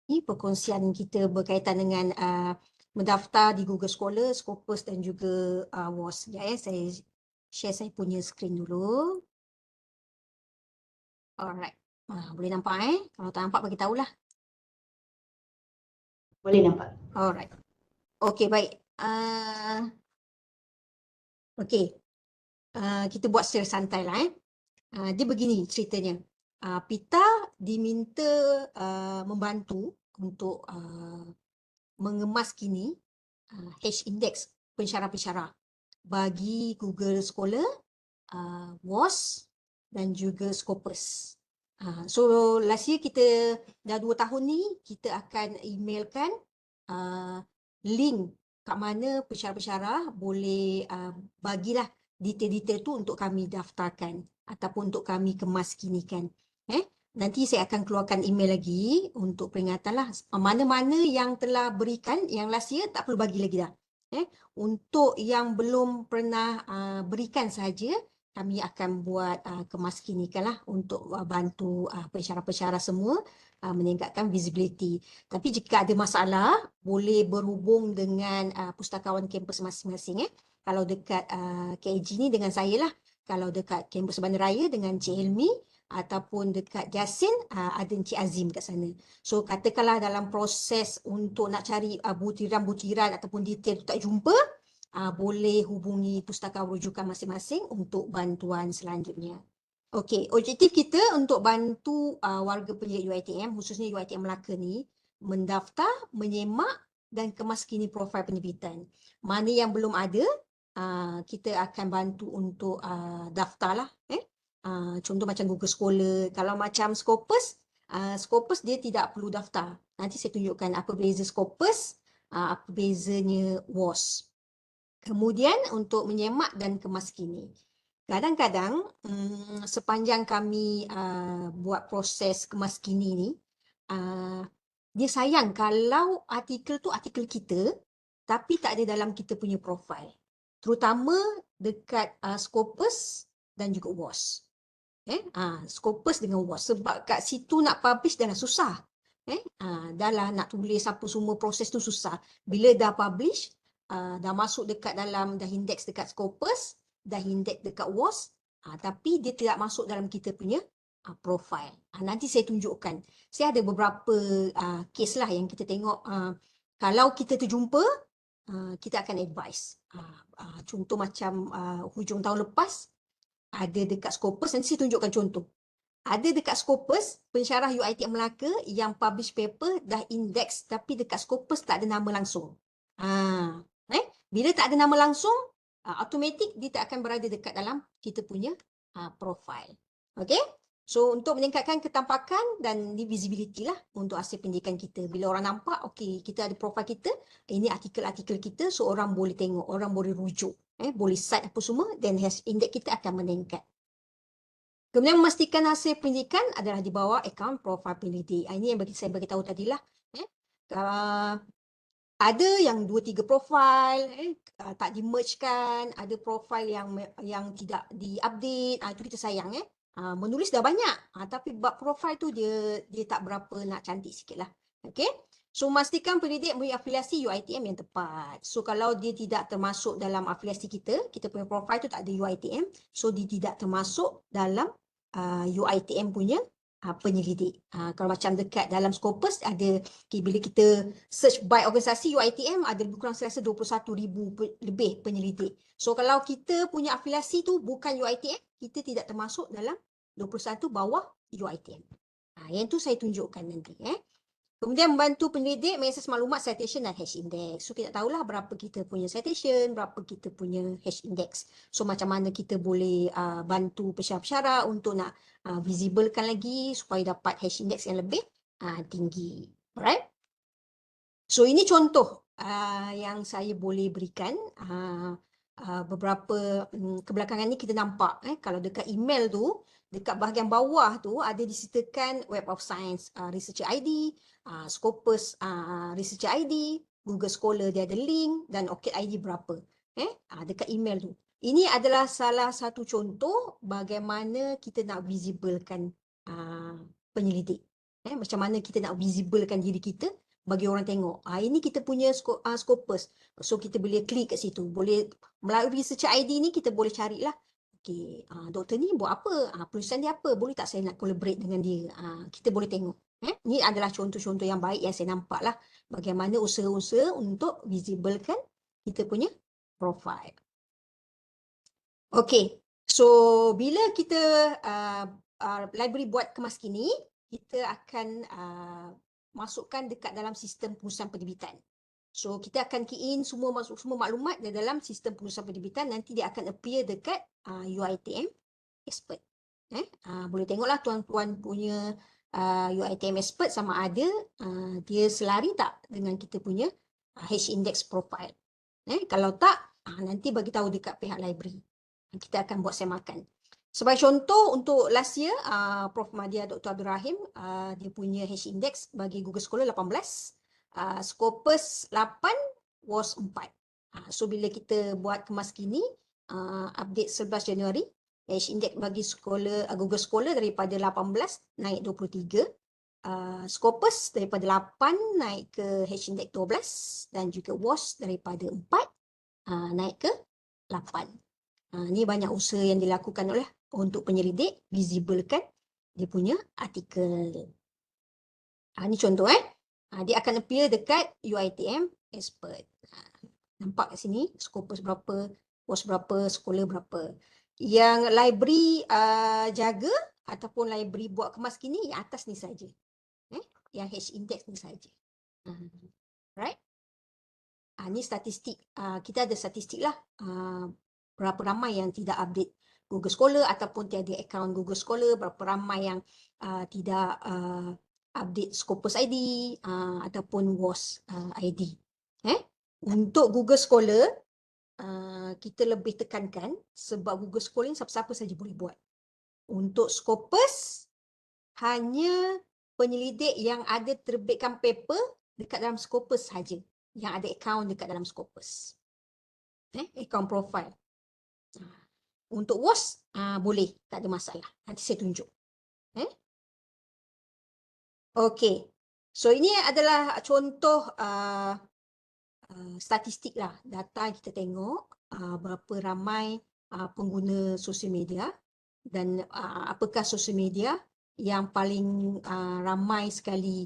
perkongsian kita berkaitan dengan mendaftar di Google Scholar, Scopus dan juga WAS. Sekejap ya, saya share saya punya skrin dulu. Alright. Boleh nampak Kalau tak nampak bagi tahulah. Boleh nampak. Alright. Okey, baik. Okey. Kita buat secara santai lah dia begini ceritanya. Pita diminta membantu untuk mengemas kini H-index pensyarah-pensyarah bagi Google Scholar, WAS dan juga Scopus. So last year kita dah 2 tahun ni kita akan emailkan link kat mana pensyarah-pensyarah boleh bagilah detail-detail tu untuk kami daftarkan ataupun untuk kami kemaskinikan. Nanti saya akan keluarkan email lagi untuk peringatan lah. Mana-mana yang telah berikan, yang last year tak perlu bagi lagi dah. Untuk yang belum pernah berikan saja, kami akan buat kemaskinikan lah untuk bantu pensyarah-pensyarah semua meningkatkan visibility. Tapi jika ada masalah, boleh berhubung dengan pustakawan kampus masing-masing. Kalau dekat KAG ni dengan saya lah. Kalau dekat kampus Bandaraya dengan Cik Helmi, ataupun dekat Jasin ada Encik Azim kat sana. So katakanlah dalam proses untuk nak cari butiran-butiran ataupun detail tu tak jumpa, boleh hubungi pustakawan rujukan masing-masing untuk bantuan selanjutnya. Okey, objektif kita untuk bantu warga penyelidik UiTM, khususnya UiTM Melaka ni, mendaftar, menyemak dan kemaskini profil penerbitan. Mana yang belum ada, kita akan bantu untuk daftarlah. Contoh macam Google Scholar. Kalau macam Scopus, Scopus dia tidak perlu daftar. Nanti saya tunjukkan apa beza Scopus, apa bezanya WAS. Kemudian untuk menyemak dan kemaskini. Kadang-kadang sepanjang kami buat proses kemaskini ni, dia sayang kalau artikel tu artikel kita tapi tak ada dalam kita punya profil. Terutama dekat Scopus dan juga WAS. Scopus dengan WAS. Sebab kat situ nak publish dah lah susah. Dah lah nak tulis apa semua proses tu susah. Bila dah publish, dah masuk dekat dalam, dah index dekat Scopus, dah index dekat WAS, tapi dia tidak masuk dalam kita punya profile. Nanti saya tunjukkan. Saya ada beberapa case lah yang kita tengok. Kalau kita terjumpa, kita akan advise. Contoh macam hujung tahun lepas, ada dekat Scopus, nanti saya tunjukkan contoh. Ada dekat Scopus, pensyarah UiTM Melaka yang publish paper dah index tapi dekat Scopus tak ada nama langsung. Bila tak ada nama langsung, automatik dia tak akan berada dekat dalam kita punya profile. Okay? So untuk meningkatkan ketampakan dan visibility lah untuk hasil pendidikan kita. Bila orang nampak, okay, kita ada profil kita, ini artikel-artikel kita, so orang boleh tengok, orang boleh rujuk, boleh cite apa semua, dan index kita akan meningkat. Kemudian memastikan hasil pendidikan adalah di bawah akaun profil penyelidik. Ini yang saya beritahu tadilah. Ada yang 2-3 profil, tak di-mergekan, ada profil yang tidak di-update, itu kita sayang. Menulis dah banyak, tapi bab profil tu dia tak berapa nak cantik sikit lah. Okay? So, memastikan pendidik mempunyai afiliasi UiTM yang tepat. So, kalau dia tidak termasuk dalam afiliasi kita punya profil tu tak ada UiTM, so dia tidak termasuk dalam UiTM punya penyelidik. Kalau macam dekat dalam Scopus ada, bila kita search by organisasi UiTM ada lebih kurang saya rasa 21,000 lebih penyelidik. So kalau kita punya afiliasi tu bukan UiTM, kita tidak termasuk dalam 21 bawah UiTM. Yang tu saya tunjukkan nanti. Kemudian membantu penyelidik mengakses maklumat citation dan H-index. So kita tahulah berapa kita punya citation, berapa kita punya H-index. So macam mana kita boleh bantu pensyarah-pensyarah untuk nak visiblekan lagi supaya dapat H-index yang lebih tinggi. Alright? So ini contoh yang saya boleh berikan. Beberapa kebelakangan ni kita nampak kalau dekat email tu, dekat bahagian bawah tu ada disertakan Web of Science Researcher ID, Scopus Researcher ID, Google Scholar dia ada link dan ORCID ID berapa. Dekat email tu. Ini adalah salah satu contoh bagaimana kita nak visiblekan penyelidik. Macam mana kita nak visiblekan diri kita bagi orang tengok. Ini kita punya Scopus. So kita boleh klik kat situ. Boleh melalui search ID ni kita boleh carilah. Okey, doktor ni buat apa? Perusahaan dia apa? Boleh tak saya nak collaborate dengan dia? Kita boleh tengok. Ni adalah contoh-contoh yang baik yang saya nampak lah. Bagaimana usaha-usaha untuk visiblekan kita punya profile. Okey, so bila kita library buat kemas kini, kita akan masukkan dekat dalam sistem perusahaan penerbitan. So kita akan key in semua maklumat dalam sistem perusahaan penerbitan, nanti dia akan appear dekat UiTM Expert. Boleh tengoklah tuan-tuan punya UiTM Expert sama ada dia selari tak dengan kita punya H-index profile. Kalau tak, nanti bagi tahu dekat pihak library. Kita akan buat semakan. Sebagai contoh untuk last year, Prof Madya Dr. Abdul Rahim, dia punya H-index bagi Google Scholar 18, Scopus 8, WAS 4. So bila kita buat kemas kini, update 11 Januari, H-index bagi Google Scholar daripada 18 naik 23, Scopus daripada 8 naik ke H-index 12 dan juga WAS daripada 4 naik ke 8. Ni banyak usaha yang dilakukan oleh untuk penyelidik visiblekan dia punya artikel. Ni contoh dia akan appear dekat UiTM Expert. Nampak kat sini Scopus berapa, WAS berapa, Scholar berapa. Yang library jaga ataupun library buat kemas kini yang atas ni saja. Yang H-index ni saja. Right? Ni statistik. Kita ada statistik lah. Berapa ramai yang tidak update Google Scholar ataupun tiada akaun Google Scholar, berapa ramai yang tidak update Scopus ID ataupun WAS ID. Untuk Google Scholar, kita lebih tekankan sebab Google Scholar ni siapa-siapa saja boleh buat. Untuk Scopus, hanya penyelidik yang ada terbitkan paper dekat dalam Scopus saja yang ada akaun dekat dalam Scopus. Akaun profile. Untuk WAS, boleh, tak ada masalah. Nanti saya tunjuk. Okey. So ini adalah contoh statistik lah. Data yang kita tengok berapa ramai pengguna sosial media dan apakah sosial media yang paling ramai sekali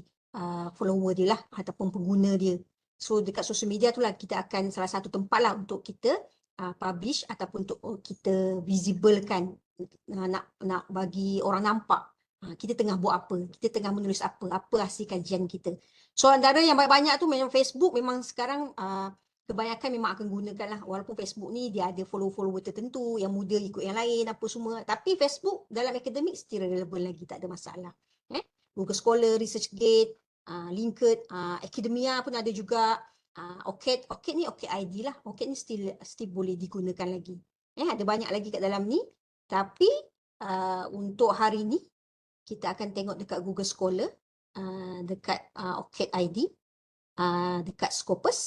follower dia lah ataupun pengguna dia. So dekat sosial media tu lah kita akan salah satu tempat lah untuk kita publish ataupun untuk kita visiblekan, nak bagi orang nampak kita tengah buat apa, kita tengah menulis apa hasil kajian kita. So antara yang banyak-banyak tu memang Facebook, memang sekarang kebanyakan memang akan gunakan lah, walaupun Facebook ni dia ada follower tertentu yang muda ikut yang lain apa semua, tapi Facebook dalam akademik still relevan lagi, tak ada masalah. Google Scholar, ResearchGate, Linked, Academia pun ada juga. ORCID ni ORCID ID lah. ORCID ni still boleh digunakan lagi. Ada banyak lagi kat dalam ni. Tapi untuk hari ni kita akan tengok dekat Google Scholar, dekat ORCID ID, dekat Scopus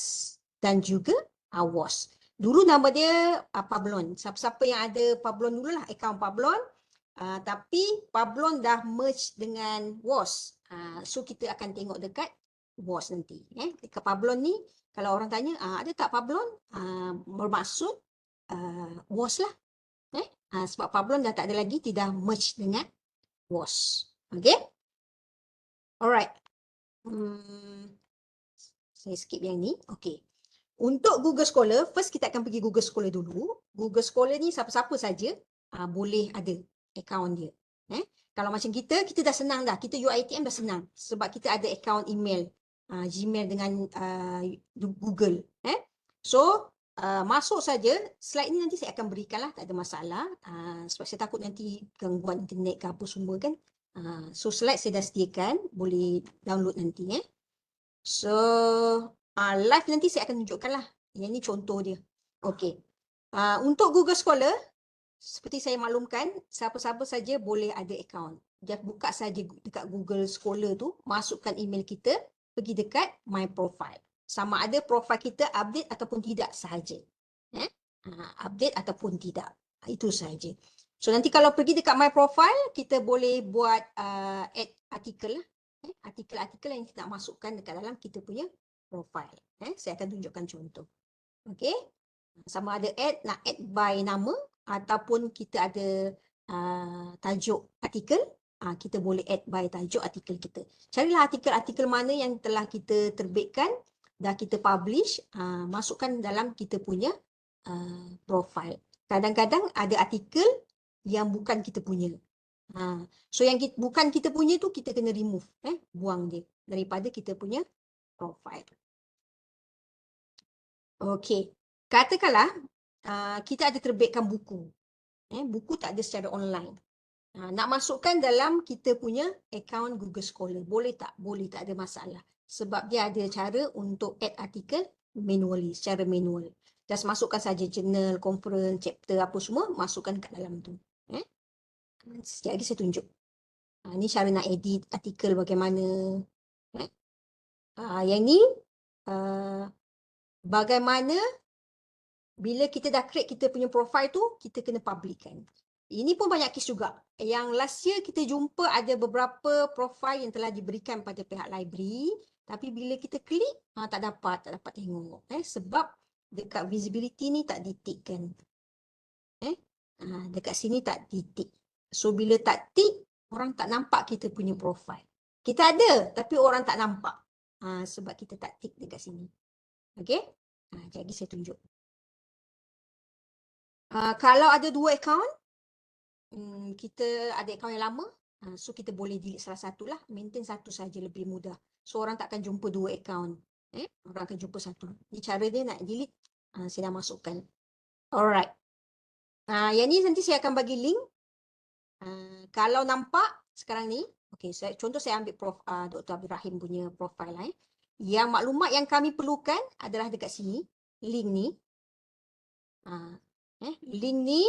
dan juga WAS. Dulu nama dia Pablon. Siapa-siapa yang ada Pablon dululah, akaun Pablon. Tapi Pablon dah merge dengan WAS. So kita akan tengok dekat WAS nanti. Dekat Pablon ni, kalau orang tanya, ada tak Pablon? Bermaksud WAS lah. Sebab Pablon dah tak ada lagi, tidak merge dengan WAS. Okay? Alright. Saya skip yang ni. Okay. Untuk Google Scholar, first kita akan pergi Google Scholar dulu. Google Scholar ni siapa-siapa saja boleh ada akaun dia. Kalau macam kita dah senang dah. Kita UiTM dah senang. Sebab kita ada akaun email, Gmail dengan Google. So, masuk saja. Slide ni nanti saya akan berikan lah. Tak ada masalah. Sebab saya takut nanti gangguan internet ke apa semua kan. So, slide saya dah sediakan. Boleh download nanti. So, live nanti saya akan tunjukkan lah. Yang ni contoh dia. Okay. Untuk Google Scholar, seperti saya maklumkan, siapa-siapa saja boleh ada akaun. Dia buka saja dekat Google Scholar tu, masukkan email kita, pergi dekat My Profile. Sama ada profile kita update ataupun tidak sahaja. Update ataupun tidak. Itu sahaja. So nanti kalau pergi dekat My Profile, kita boleh buat add artikel lah. Artikel-artikel yang kita nak masukkan dekat dalam kita punya profile. Saya akan tunjukkan contoh. Okey. Sama ada nak add by nama ataupun kita ada tajuk artikel, kita boleh add by tajuk artikel kita. Carilah artikel-artikel mana yang telah kita terbitkan, dah kita publish, masukkan dalam kita punya profile. Kadang-kadang ada artikel yang bukan kita punya. So yang bukan kita punya tu kita kena remove, buang dia daripada kita punya profile. Okey. Katakanlah kita ada terbitkan buku. Buku tak ada secara online. Nak masukkan dalam kita punya akaun Google Scholar. Boleh tak? Boleh, tak ada masalah. Sebab dia ada cara untuk add artikel manually, secara manual. Just masukkan saja jurnal, conference, chapter apa semua, masukkan kat dalam tu. Sekejap lagi saya tunjuk. Ni cara nak edit artikel bagaimana. Yang ni bagaimana bila kita dah create kita punya profile tu, kita kena publikkan. Ini pun banyak kes juga. Yang last year kita jumpa ada beberapa profile yang telah diberikan pada pihak library, tapi bila kita klik, tak dapat tengok. Sebab dekat visibility ni tak ditikkan. Dekat sini tak ditik. So bila tak tik, orang tak nampak kita punya profile. Kita ada, tapi orang tak nampak. Sebab kita tak tik dekat sini. Okey? Jadi saya tunjuk. Kalau ada dua akaun, kita ada akaun yang lama, so kita boleh delete salah satu lah. Maintain satu saja lebih mudah. So orang tak akan jumpa dua akaun. Orang akan jumpa satu. Ini cara dia nak delete. Saya dah masukkan. Alright. Yang ni nanti saya akan bagi link. Kalau nampak sekarang ni, okay, contoh saya ambil Dr. Abdul Rahim punya profile. Yang maklumat yang kami perlukan adalah dekat sini. Link ni. Link ni,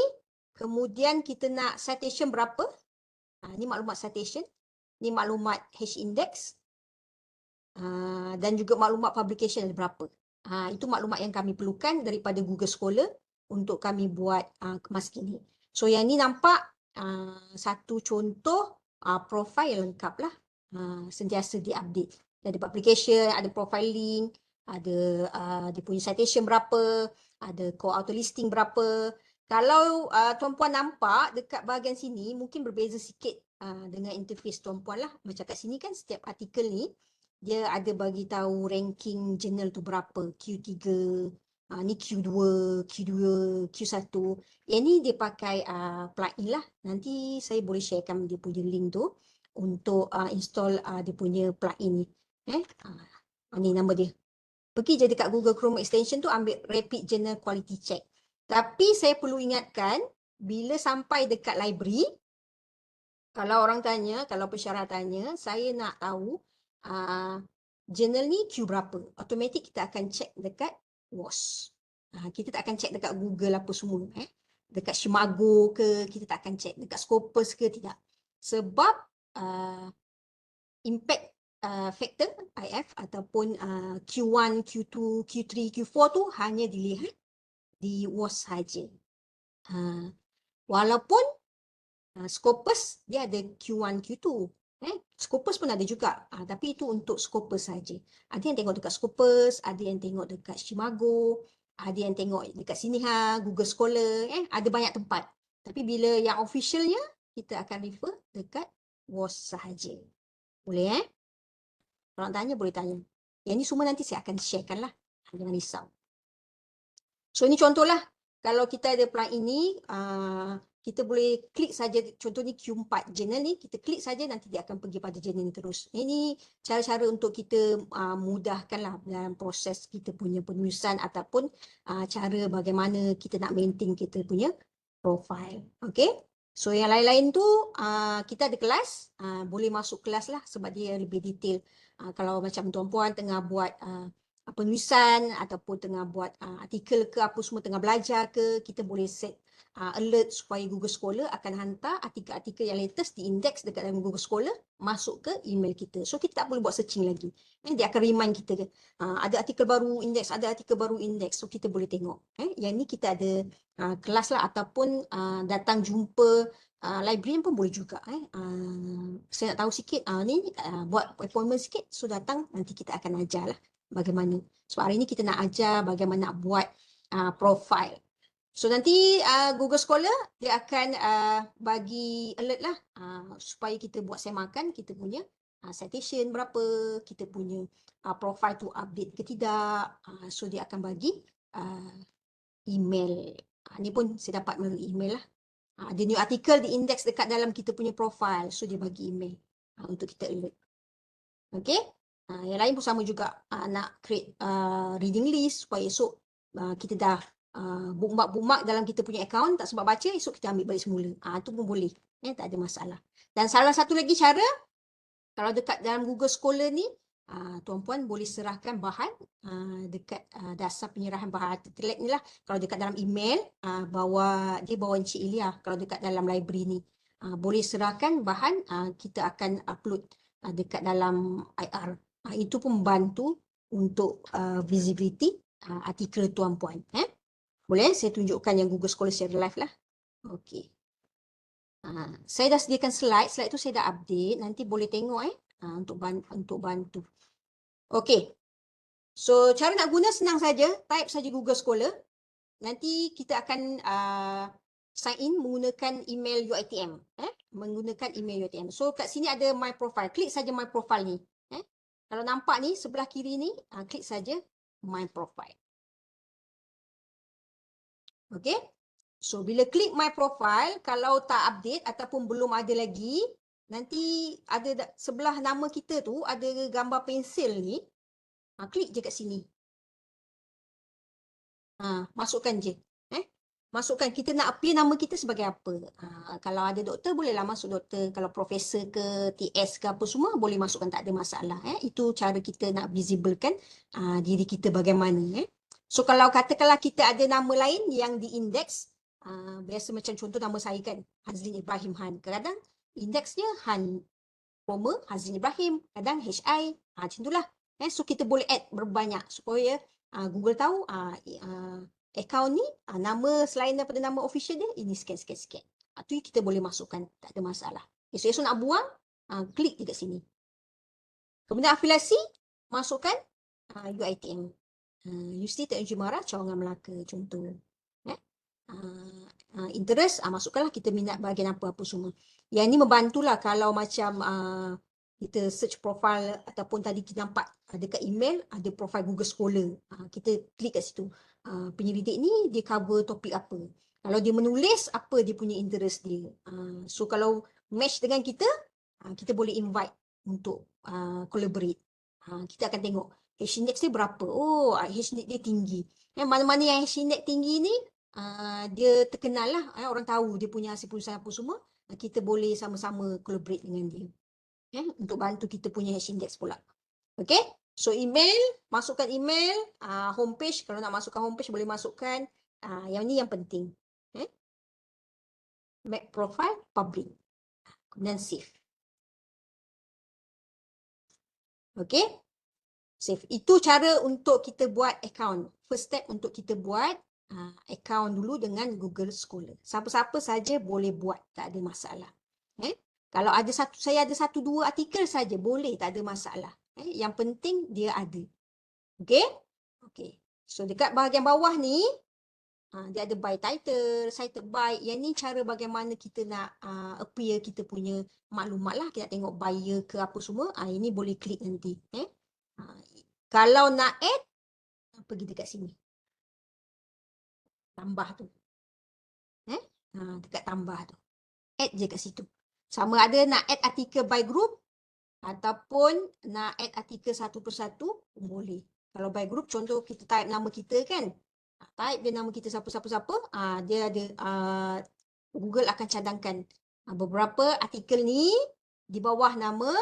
kemudian kita nak citation berapa. Ni maklumat citation. Ni maklumat H-index. Dan juga maklumat publication ada berapa. Itu maklumat yang kami perlukan daripada Google Scholar untuk kami buat kemas kini. So yang ni nampak satu contoh profile lengkap lah. Sentiasa diupdate. Ada publication, ada profile link, ada dia punya citation berapa, ada core auto listing berapa. Kalau tuan-puan nampak dekat bahagian sini mungkin berbeza sikit dengan interface tuan-puan lah. Macam kat sini kan setiap artikel ni dia ada bagi tahu ranking jurnal tu berapa, Q3, ni Q2, Q2, Q1. Yang ni dia pakai plugin lah. Nanti saya boleh sharekan dia punya link tu untuk install dia punya plugin ni. Ni nama dia. Pergi je dekat Google Chrome extension tu, ambil Rapid Journal Quality Check. Tapi saya perlu ingatkan, bila sampai dekat library, kalau orang tanya, kalau pensyarah tanya, saya nak tahu jurnal ni Q berapa. Automatik kita akan check dekat WOS. Kita tak akan check dekat Google apa semua. Dekat Shimago ke, kita tak akan check. Dekat Scopus ke, tidak. Sebab impact factor IF ataupun Q1, Q2, Q3, Q4 tu hanya dilihat di WOS saja. Walaupun Scopus dia ada Q1, Q2. Scopus pun ada juga. Tapi itu untuk Scopus saja. Ada yang tengok dekat Scopus, ada yang tengok dekat Shimago, ada yang tengok dekat sini Google Scholar, ada banyak tempat. Tapi bila yang officialnya, kita akan refer dekat WOS sahaja. Boleh Kalau tanya boleh tanya. Yang ni semua nanti saya akan sharekan lah. Jangan risau. So ini contohlah. Kalau kita ada plugin ini, kita boleh klik saja, contoh ni Q4 journal ni, kita klik saja nanti dia akan pergi pada journal ni terus. Ini cara-cara untuk kita mudahkanlah dalam proses kita punya penulisan ataupun cara bagaimana kita nak maintain kita punya profile. Okay. So yang lain-lain tu kita ada kelas, boleh masuk kelas lah sebab dia lebih detail. Kalau macam tuan-puan tengah buat penulisan ataupun tengah buat artikel ke apa semua, tengah belajar ke, kita boleh set alert supaya Google Scholar akan hantar artikel-artikel yang latest diindeks dekat dalam Google Scholar masuk ke email kita. So kita tak boleh buat searching lagi. Dia akan remind kita ada artikel baru indeks, ada artikel baru indeks. So kita boleh tengok. Yang ni kita ada kelas lah ataupun datang jumpa librarian pun boleh juga. Saya nak tahu sikit, ni buat appointment sikit, so datang, nanti kita akan ajar lah bagaimana. Sebab hari ni kita nak ajar bagaimana nak buat profile. So nanti Google Scholar dia akan bagi alert lah supaya kita buat semakan kita punya citation berapa, kita punya profile tu update ke tidak. So dia akan bagi email. Ni pun saya dapat melalui email lah. Ada new artikel di index dekat dalam kita punya profile. So dia bagi email untuk kita alert. Okay. Yang lain pun sama juga. Nak create reading list supaya esok kita dah bookmark dalam kita punya account, tak sempat baca, esok kita ambil balik semula. Itu pun boleh. Tak ada masalah. Dan salah satu lagi cara, kalau dekat dalam Google Scholar ni, tuan-puan boleh serahkan bahan dekat dasar penyerahan bahan artikel ni lah. Kalau dekat dalam email, dia bawa Encik Ilya. Kalau dekat dalam library ni, boleh serahkan bahan, kita akan upload dekat dalam IR. Itu pun membantu untuk visibility artikel tuan-puan. Boleh saya tunjukkan yang Google Scholar secara live lah. Okey. Saya dah sediakan slide tu saya dah update. Nanti boleh tengok untuk bantu. Okey. So cara nak guna senang saja. Type saja Google Scholar. Nanti kita akan sign in menggunakan email UiTM. Menggunakan email UiTM. So kat sini ada my profile. Klik saja my profile ni. Kalau nampak ni sebelah kiri ni, klik saja my profile. Okay. So, bila klik my profile, kalau tak update ataupun belum ada lagi, nanti ada sebelah nama kita tu, ada gambar pensil ni. Klik je kat sini. Masukkan je. Masukkan, kita nak appear nama kita sebagai apa. Kalau ada doktor, bolehlah masuk doktor. Kalau profesor ke, TS ke apa semua, boleh masukkan, tak ada masalah. Itu cara kita nak visiblekan diri kita bagaimana. So, kalau katakanlah kita ada nama lain yang diindeks, biasa macam contoh nama saya kan, Hazlin Ibrahim Han. Kadang-kadang indeksnya Han, Hazlin Ibrahim, kadang HI, macam itulah. So, kita boleh add berbanyak supaya Google tahu account ni, nama selain daripada nama official dia, ini sekian. Itu kita boleh masukkan, tak ada masalah. Esok-esok nak buang, klik dekat sini. Kemudian afiliasi, masukkan UiTM. Universiti Teknologi Mara Cawangan Melaka, contoh. Interest, masukkanlah kita minat bahagian apa-apa semua. Yang ini membantulah kalau macam kita search profile ataupun tadi kita nampak dekat email ada profile Google Scholar. Kita klik kat situ. Penyelidik ni dia cover topik apa. Kalau dia menulis apa dia punya interest dia. So kalau match dengan kita, kita boleh invite untuk collaborate. Kita akan tengok H-index dia berapa. Oh, H-index dia tinggi. Mana-mana yang H-index tinggi ni, dia terkenal lah. Orang tahu dia punya hasil perusahaan apa semua. Kita boleh sama-sama collaborate dengan dia. Untuk bantu kita punya H-index pula. Okay. So email, masukkan email, homepage. Kalau nak masukkan homepage boleh masukkan. Yang ni yang penting. Make profile public. Kemudian save. Okay. Save. Itu cara untuk kita buat account. First step untuk kita buat account dulu dengan Google Scholar. Siapa-siapa saja boleh buat, tak ada masalah. Kalau saya ada 1-2 artikel saja boleh, tak ada masalah. Yang penting dia ada. Okey? Okey. So dekat bahagian bawah ni dia ada by title, cited by. Yang ni cara bagaimana kita nak appear kita punya maklumat lah. Kita tengok buyer ke apa semua. Ini boleh klik nanti. Kalau nak add, pergi dekat sini. Tambah tu. Dekat tambah tu. Add je kat situ. Sama ada nak add artikel by group ataupun nak add artikel satu persatu pun boleh. Kalau by group, contoh kita type nama kita kan. Type dia nama kita siapa-siapa, dia ada Google akan cadangkan beberapa artikel ni di bawah nama,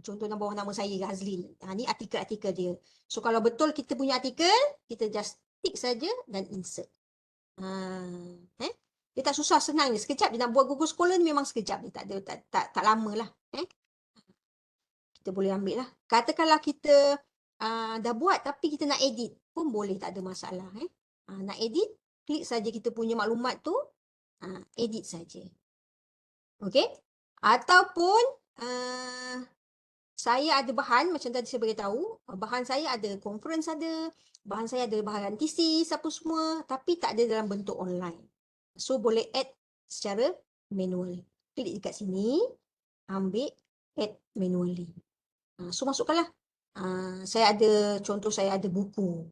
contoh bawah nama saya Hazlin. Ni artikel-artikel dia. So kalau betul kita punya artikel, kita just tick saja dan insert. Dia tak susah, senang ni. Sekejap dia nak buat Google Scholar ni memang sekejap dia. Tak lama lah. Kita boleh ambil lah. Katakanlah kita dah buat tapi kita nak edit pun boleh, tak ada masalah. Nak edit, klik saja kita punya maklumat tu, edit saja. Okey? Ataupun saya ada bahan macam tadi saya beritahu, bahan saya ada conference ada, bahan saya ada bahan thesis apa semua, tapi tak ada dalam bentuk online. So boleh add secara manual. Klik dekat sini, ambil add manually. So masukkanlah. Saya ada contoh saya ada buku.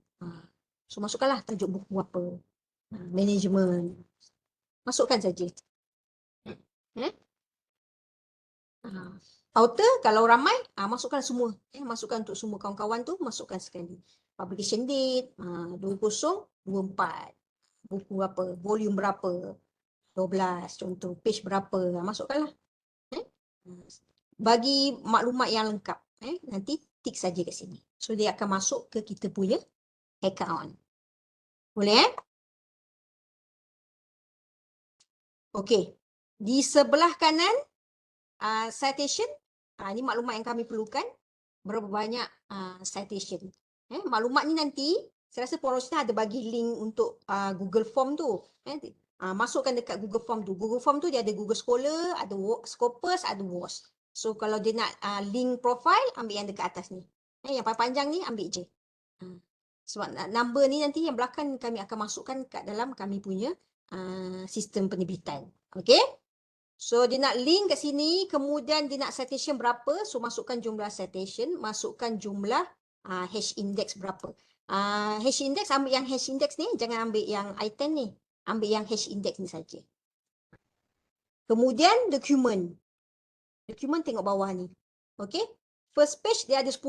So masukkanlah tajuk buku apa. Management. Masukkan saja. Eh? Author kalau ramai, masukkan semua. Masukkan untuk semua kawan-kawan tu, masukkan sekali. Publication date, 2024. Buku apa, volume berapa, 12 contoh, page berapa, masukkanlah. Eh? Bagi maklumat yang lengkap, nanti tik saja kat sini. So dia akan masuk ke kita punya account. Boleh Okey. Di sebelah kanan citation, ini maklumat yang kami perlukan. Berapa banyak citation. Maklumat ni nanti, saya rasa Porosita ada bagi link untuk Google Form tu. Masukkan dekat Google Form tu. Google Form tu dia ada Google Scholar, ada Scopus, ada WOS. So kalau dia nak link profile, ambil yang dekat atas ni. Yang paling panjang ni ambil je. Sebab number ni nanti yang belakang kami akan masukkan kat dalam kami punya sistem penerbitan. Okey? So dia nak link kat sini, kemudian dia nak citation berapa, so masukkan jumlah citation, masukkan jumlah hash index berapa. Hash index, ambil yang hash index ni, jangan ambil yang item ni. Ambil yang hash index ni saja. Kemudian dokumen. Dokumen tengok bawah ni. Okey? First page dia ada 10.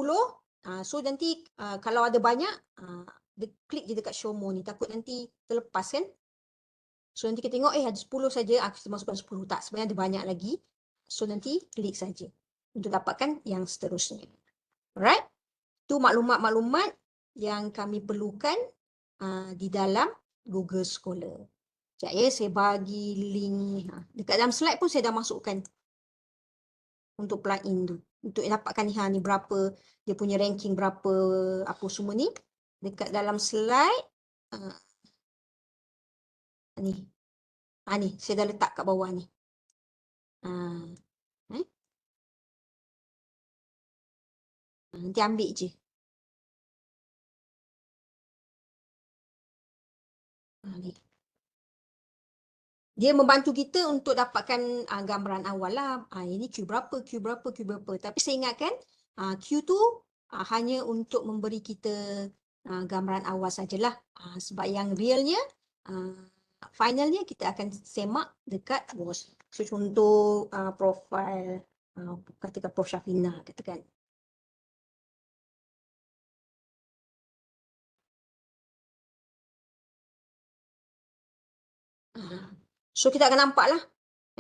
So nanti kalau ada banyak, dia klik je dekat show more ni. Takut nanti terlepas kan. So nanti kita tengok ada 10 saja, kita masukkan 10. Tak, sebenarnya ada banyak lagi. So nanti klik saja untuk dapatkan yang seterusnya. Alright? Itu maklumat-maklumat yang kami perlukan di dalam Google Scholar. Sekejap ya, saya bagi link. Dekat dalam slide pun saya dah masukkan untuk plugin tu. Untuk dapatkan ni berapa, dia punya ranking berapa, apa semua ni. Dekat dalam slide, ni. Ni, saya dah letak kat bawah ni. Nanti ambil je. Ni. Dia membantu kita untuk dapatkan gambaran awal lah. Ini Q berapa, Q berapa, Q berapa. Tapi saya ingatkan Q tu hanya untuk memberi kita gambaran awal sajalah. Sebab yang realnya, finalnya kita akan semak dekat WOS. So, contoh profil, katakan Prof. Syafina, katakan. So kita akan nampak lah.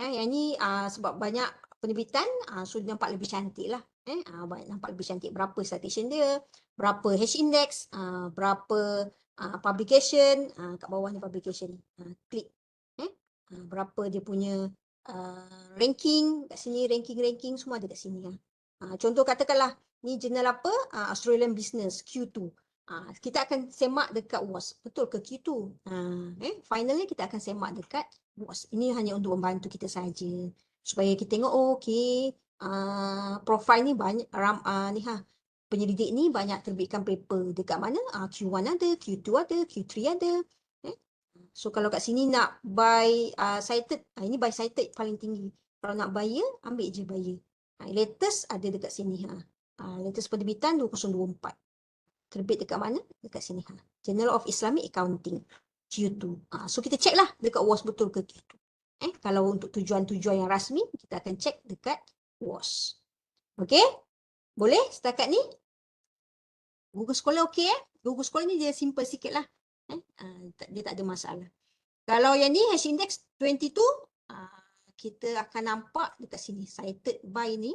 Yang ni sebab banyak penerbitan, so dia nampak lebih cantik lah. Nampak lebih cantik. Berapa citation dia, berapa hash index, berapa publication, kat bawah ni publication. Klik. Berapa dia punya ranking, kat sini ranking-ranking semua ada kat sini. Contoh katakanlah, ni jurnal apa? Australian Business, Q2. Kita akan semak dekat WOS. Betul ke Q2? Finalnya kita akan semak dekat WOS. Ini hanya untuk membantu kita saja. Supaya kita tengok, okey, profil ni banyak, penyelidik ni banyak terbitkan paper. Dekat mana? Q1 ada, Q2 ada, Q3 ada. So kalau kat sini nak buy cited, ini buy cited paling tinggi. Kalau nak buyer, ambil je buyer. Latest ada dekat sini. Latest penerbitan 2024. Terbit dekat mana? Dekat sini. Journal of Islamic Accounting. Q2. So kita check lah dekat WOS betul ke Q2. Kalau untuk tujuan-tujuan yang rasmi, kita akan check dekat WOS. Okey? Boleh setakat ni? Google Scholar okey Google Scholar ni dia simple sikit lah. Dia tak ada masalah. Kalau yang ni hash index 22, kita akan nampak dekat sini. Cited by ni.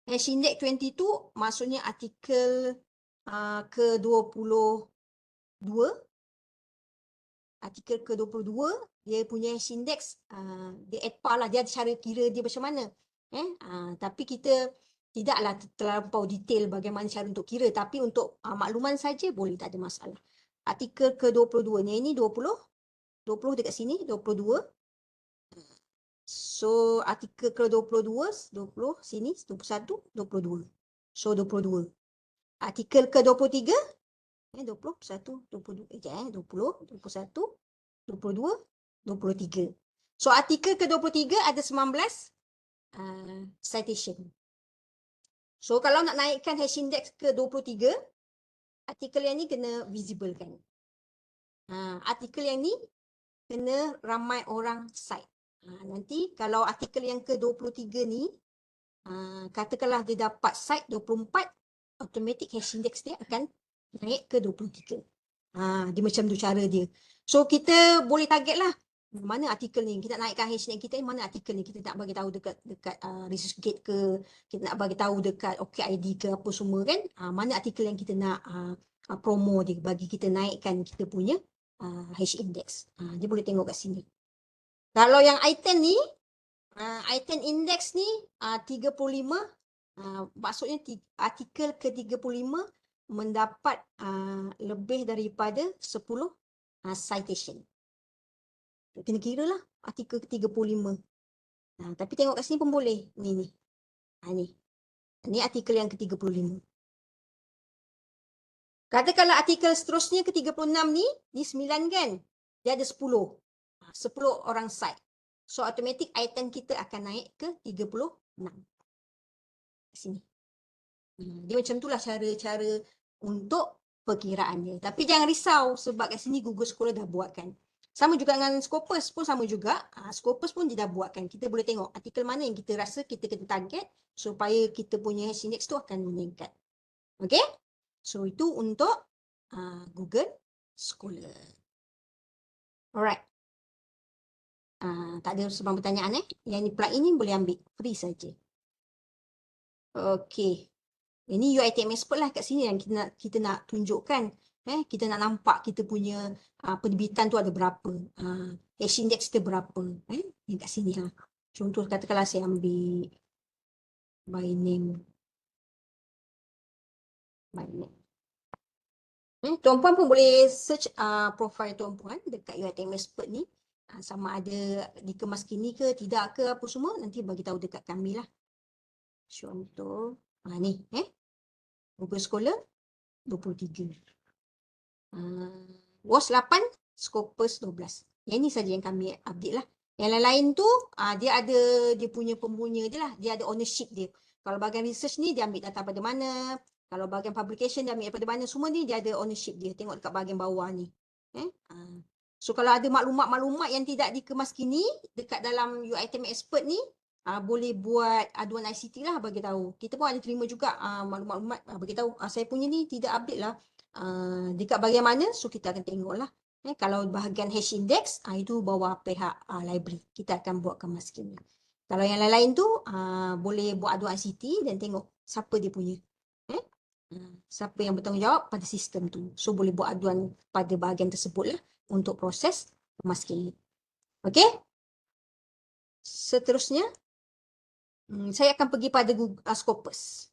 Hash index 22 maksudnya artikel ke-22. Artikel ke-22, dia punya hash index, dia at par lah. Dia ada cara kira dia macam mana. Tapi kita tidaklah terlampau detail bagaimana cara untuk kira. Tapi untuk makluman saja boleh, tak ada masalah. Artikel ke-22 ni, ini 20 dekat sini, 22. So artikel ke-22, 20 sini, 21, 22. So 22. Artikel ke-23, 20, 21, 22, 20, 21, 22, 23. So artikel ke-23 ada 19 citation. So kalau nak naikkan hash index ke 23, artikel yang ni kena visible kan. Artikel yang ni kena ramai orang cite. Nanti kalau artikel yang ke-23 ni, katakanlah dia dapat cite 24, automatic hash index dia akan naik ke 23. Dia macam tu cara dia. So kita boleh target lah mana artikel ni, kita naikkan hash index kita ni, mana artikel ni kita nak bagi tahu dekat ResearchGate ke, kita nak bagi tahu dekat OKID ke apa semua kan, mana artikel yang kita nak promo dia bagi kita naikkan kita punya hash index. Dia boleh tengok kat sini. Kalau yang item ni, item index ni 35, maksudnya artikel ke-35 mendapat lebih daripada 10 citation. Kena kira lah artikel ke-35. Tapi tengok kat sini pun boleh. Ni. Ni artikel yang ke-35. Katakanlah artikel seterusnya ke-36 ni 9 kan? Dia ada 10. 10 orang cite. So automatic item kita akan naik ke 36. Sini. Dia macam itulah cara-cara untuk perkiraan dia. Tapi jangan risau sebab kat sini Google Scholar dah buatkan. Sama juga dengan Scopus pun sama juga. Scopus pun dia dah buatkan. Kita boleh tengok artikel mana yang kita rasa kita kena target supaya kita punya hash index tu akan meningkat. Okay? So itu untuk Google Scholar. Alright. Tak ada sebab pertanyaan Yang ni plugin ni boleh ambil. Free saja. Okay. Ini UiTM Expert lah kat sini yang kita nak tunjukkan. Kita nak nampak kita punya penerbitan tu ada berapa. Hash index kita berapa. Yang kat sini lah. Contoh katakanlah saya ambil by name. Tuan-puan pun boleh search profile tuan-puan dekat UiTM Expert ni. Sama ada dikemas kini ke tidak ke apa semua. Nanti bagi tahu dekat kami lah. Contoh. Ni. Google Scholar 23. WOS 8, Scopus 12. Yang ni saja yang kami update lah. Yang lain-lain tu, dia ada dia punya pempunya je lah. Dia ada ownership dia. Kalau bahagian research ni, dia ambil data pada mana. Kalau bahagian publication, dia ambil daripada mana. Semua ni, dia ada ownership dia. Tengok dekat bahagian bawah ni. So, kalau ada maklumat-maklumat yang tidak dikemas kini, dekat dalam UiTM Expert ni, boleh buat aduan ICT lah bagi tahu. Kita pun ada terima juga maklumat-maklumat bagi tahu. Saya punya ni tidak update lah. Dekat bahagian mana, so kita akan tengok lah. Kalau bahagian hash index, itu bawah pihak library. Kita akan buat kemas kini. Kalau yang lain-lain tu, boleh buat aduan ICT dan tengok siapa dia punya. Siapa yang bertanggungjawab pada sistem tu. So, boleh buat aduan pada bahagian tersebut lah untuk proses kemas kini. Okay? Seterusnya, saya akan pergi pada Scopus.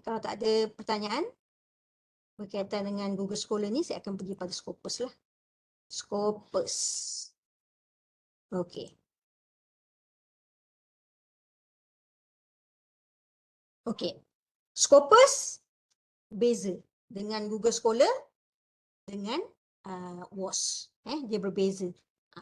Kalau tak ada pertanyaan berkaitan dengan Google Scholar ni, saya akan pergi pada Scopus lah. Scopus. Okey. Okey. Scopus beza dengan Google Scholar dengan WOS. Dia berbeza.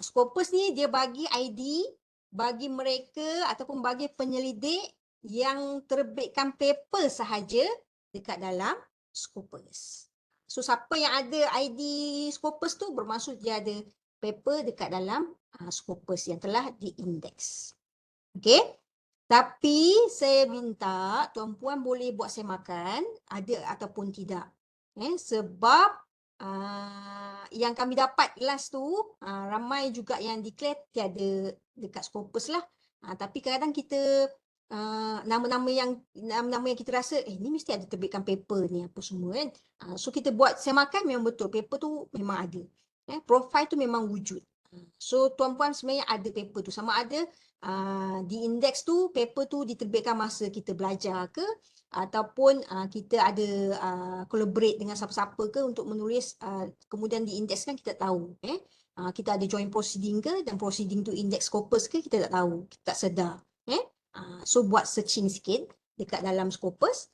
Scopus ni dia bagi ID bagi mereka ataupun bagi penyelidik yang terbitkan paper sahaja dekat dalam Scopus. So siapa yang ada ID Scopus tu bermaksud dia ada paper dekat dalam Scopus yang telah diindeks. Okey. Tapi saya minta tuan-puan boleh buat saya makan, ada ataupun tidak. Sebab yang kami dapat last tu, ramai juga yang declare tiada dekat Scopus lah. Tapi kadang-kadang kita nama-nama yang kita rasa ni mesti ada terbitkan paper ni apa semua kan. So kita buat saya makan memang betul, paper tu memang ada. Profile tu memang wujud. So tuan-puan sebenarnya ada paper tu, sama ada di indeks tu paper tu diterbitkan masa kita belajar ke ataupun kita ada collaborate dengan siapa-siapa ke untuk menulis, kemudian diindekskan, kita tahu. Kita ada joint proceeding ke, dan proceeding tu index Scopus ke, kita tak tahu, kita tak sedar. So buat searching sikit dekat dalam Scopus